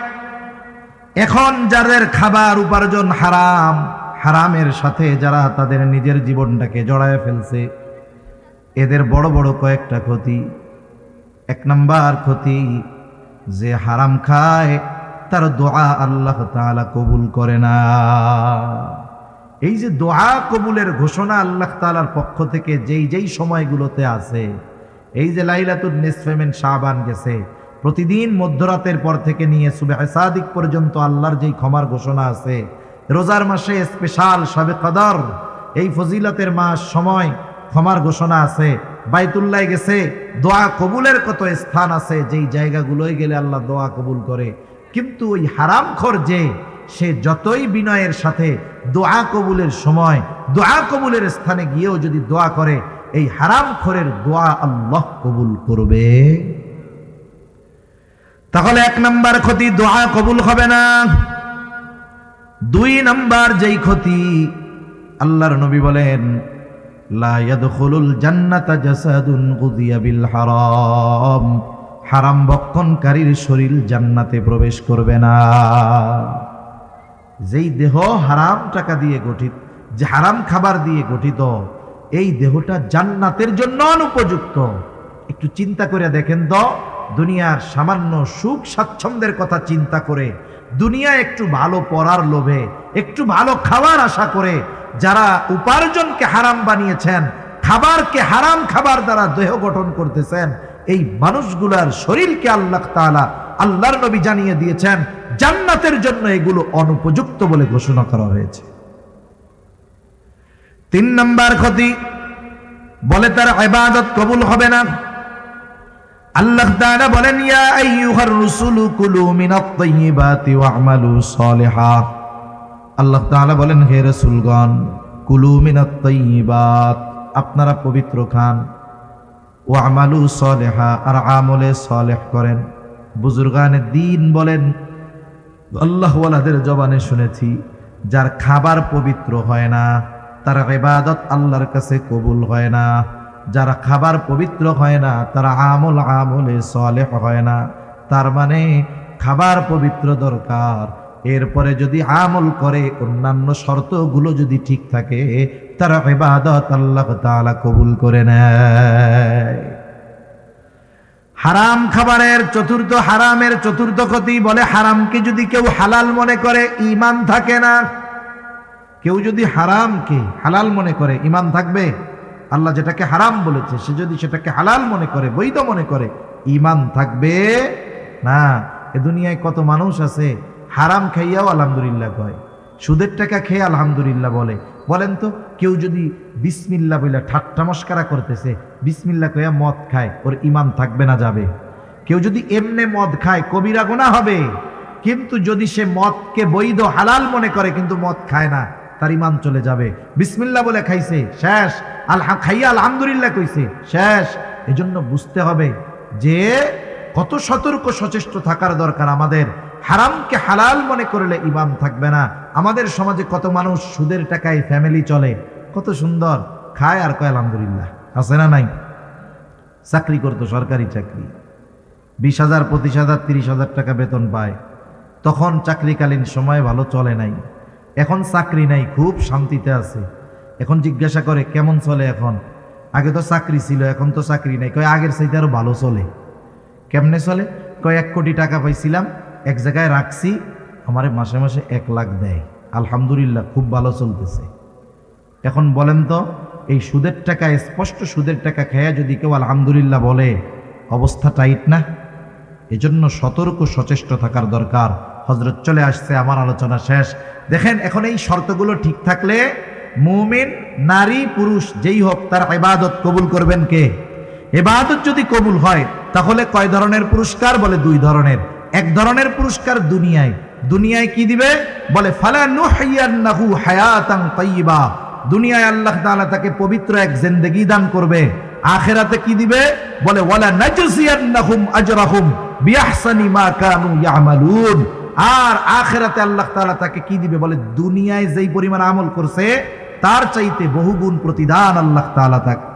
এখন যাদের খাবার উপার্জন হারাম, হারামের সাথে যারা তাদের নিজের জীবনটাকে জড়ায় ফেলছে, এদের বড় বড় কয়েকটা ক্ষতি। 1 নাম্বার ক্ষতি, যে হারাম খায় তার দোয়া আল্লাহ তাআলা কবুল করে না। এই যে দোয়া কবুলের ঘোষণা আল্লাহ তাআলার পক্ষ থেকে যেই সময়গুলোতে আছে, এই যে লাইলাতুন নিসফে মিন শাবান গেছে, প্রতিদিন মধ্যরাতের পর থেকে নিয়ে সুবহে সাদিক পর্যন্ত আল্লাহর যেই ক্ষমার ঘোষণা আছে, রোজার মাসে স্পেশাল শবে কদর, এই ফজিলতের মাস সময় ক্ষমার ঘোষণা আছে, বাইতুল্লাহ গেছে, দোয়া কবুলের কত স্থান আছে, যেই জায়গাগুলোয় গেলে আল্লাহ দোয়া কবুল করে। কিন্তু ওই হারামখোর যে, সে যতই বিনয়ের সাথে দোয়া কবুলের সময় দোয়া কবুলের স্থানে গিয়েও যদি দোয়া করে, এই হারামখোরের দোয়া আল্লাহ কবুল করবে। তাহলে 1 নাম্বার ক্ষতি, দোয়া কবুল হবে না। 2 নাম্বার যেই ক্ষতি, আল্লাহর নবী বলেন লা ইয়াদখুলুল জান্নাতা জাসাদুন গুযিয়া বিল হারাম, হারাম ভক্ষণকারীর শরীর জান্নাতে প্রবেশ করবে না। যেই দেহ হারাম টাকা দিয়ে গঠিত, যে হারাম খাবার দিয়ে গঠিত, এই দেহটা জান্নাতের জন্য অনুপযুক্ত। একটু চিন্তা করে দেখেন তো, দুনিয়ার সামান্য সুখ স্বাচ্ছন্দ্যের কথা চিন্তা করে, দুনিয়া একটু ভালো পড়ার লোভে, একটু ভালো খাবার আশা করে যারা উপার্জনকে হারাম বানিয়েছেন, খাবারকে হারাম খাবার দ্বারা দেহ গঠন করতেছেন, এই মানুষগুলার শরীরকে আল্লাহ তাআলা, আল্লাহর নবী জানিয়ে দিয়েছেন জান্নাতের জন্য এগুলো অনুপযুক্ত বলে ঘোষণা করা হয়েছে। 3 নাম্বার ক্ষতি, বলে তার ইবাদত কবুল হবে না। আল্লাহ তাআলা বলেন ইয়া আইয়ুহার রাসূলু কুলু মিনাত তাইয়্যিবাতি ওয়া'মালু সালিহা। আল্লাহ তাআলা বলেন হে রাসূলগণ, কুলু মিনাত তাইয়্যিবাত, আপনারা পবিত্র খান, ওয়া'মালু সালিহা, আর আমলে সালেহ করেন। বুজুর্গানে দ্বীন বলেন, আল্লাহ ওয়ালাদের জবানে শুনেছি যার খাবার পবিত্র হয় না তার ইবাদত আল্লাহর কাছে কবুল হয় না। যারা খাবার পবিত্র হয় না তার আমলে সালেহ হয় না। তার মানে খাবার পবিত্র দরকার, এরপরে যদি আমল করে, অন্যান্য শর্তগুলো যদি ঠিক থাকে, তার ইবাদত আল্লাহ তাআলা কবুল করে নেয়। হারাম খাবারের চতুর্থ, হারামের চতুর্থ ক্ষতি, বলে হারামকে যদি কেউ হালাল মনে করে ঈমান থাকে না। কেউ যদি হারামকে হালাল মনে করে ঈমান থাকবে? আল্লাহ যেটাকে হারাম বলেছে সে যদি সেটাকে হালাল মনে করে, বৈধ মনে করে, ঈমান থাকবে না। এ দুনিয়ায় কত মানুষ আছে হারাম খাইয়াও আলহামদুলিল্লাহ কয়, সুদের টাকা খেয়ে আলহামদুলিল্লাহ বলে। বলেন তো, কেউ যদি বিসমিল্লাহ বলে ঠাট্টা মস্কারা করতেছে, বিসমিল্লাহ কইয়া মদ খায়, ওর ঈমান থাকবে না যাবে? কেউ যদি এমনে মদ খায় কবিরা গুনাহ হবে, কিন্তু যদি সে মদকে বৈধ হালাল মনে করে কিন্তু মদ খায় না, তার ঈমান চলে যাবে। বিসমিল্লাহ বলে খাইছে, শেষ। খাইয়া আলহামদুলিল্লাহ কইছে, শেষ। এজন্য বুঝতে হবে যে কত সতর্ক সচেষ্ট থাকার দরকার আমাদের। হারামকে হালাল মনে করলে ঈমান থাকবে না। আমাদের সমাজে কত মানুষ সুদের টাকায় ফ্যামিলি চলে, কত সুন্দর খায় আর কয় আলহামদুলিল্লাহ, আছে না নাই? চাকরি করতো, সরকারি চাকরি, 20,000, 25,000, 30,000 টাকা বেতন পায়। তখন চাকরিকালীন সময় ভালো চলে নাই, এখন চাকরি নাই, খুব শান্তিতে আছে। এখন জিজ্ঞাসা করে কেমন চলে এখন? আগে তো চাকরি ছিল, এখন তো চাকরি নাই। কয় আগের চাইতে আরো ভালো চলে। কেমনে চলে? কয় 1 কোটি টাকা পাইছিলাম, এক জায়গায় রাখছি, আমারে মাসে মাসে 1 লাখ দেয়, আলহামদুলিল্লাহ খুব ভালো চলতেছে। এখন বলেন তো, এই সুদের টাকা, স্পষ্ট সুদের টাকা খেয়ে যদি কেউ আলহামদুলিল্লাহ বলে, অবস্থা টাইট না? এজন্য সতর্ক সচেষ্ট থাকার দরকার। হযরত চলে আসছে, আমার আলোচনা শেষ। দেখেন, এখন এই শর্তগুলো ঠিক থাকলে মুমিন নারী পুরুষ যেই হোক তার ইবাদত কবুল করবেন কে? ইবাদত যদি কবুল হয় তাহলে কয় ধরনের পুরস্কার? বলে 2 ধরনের। এক ধরনের পুরস্কার দুনিয়ায়। দুনিয়ায় কি দিবে? বলে ফালা নুহইয়ান্নাহু হায়াতান তাইয়্যিবা, দুনিয়ায় আল্লাহ তাআলা তাকে পবিত্র এক জিন্দেগি দান করবে। আখিরাতে কি দিবে? বলে ওয়ালা নাজজিয়ান্নাহুম আজরাহুম বিআহসানি মা কানু ইয়ামালুন, আর আখিরাতে আল্লাহ তাআলা তাকে কি দিবে? বলে দুনিয়ায় যেই পরিমাণ আমল করছে তার চাইতে বহুগুণ প্রতিদান আল্লাহ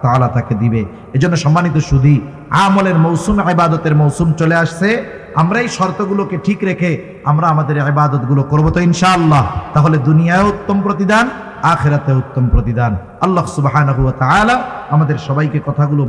তাআলা তাকে দিবে। এজন্য সম্মানিত সুধী, আমলের মৌসুম, ইবাদতের মৌসুম চলে আসছে। আমরা এই শর্তগুলোকে ঠিক রেখে আমরা আমাদের ইবাদতগুলো করব তো ইনশাআল্লাহ, তাহলে দুনিয়ায় উত্তম প্রতিদান, আখিরাতে উত্তম প্রতিদান। আল্লাহ সুবহানাহু ওয়া তাআলা আমাদের সবাইকে কথাগুলো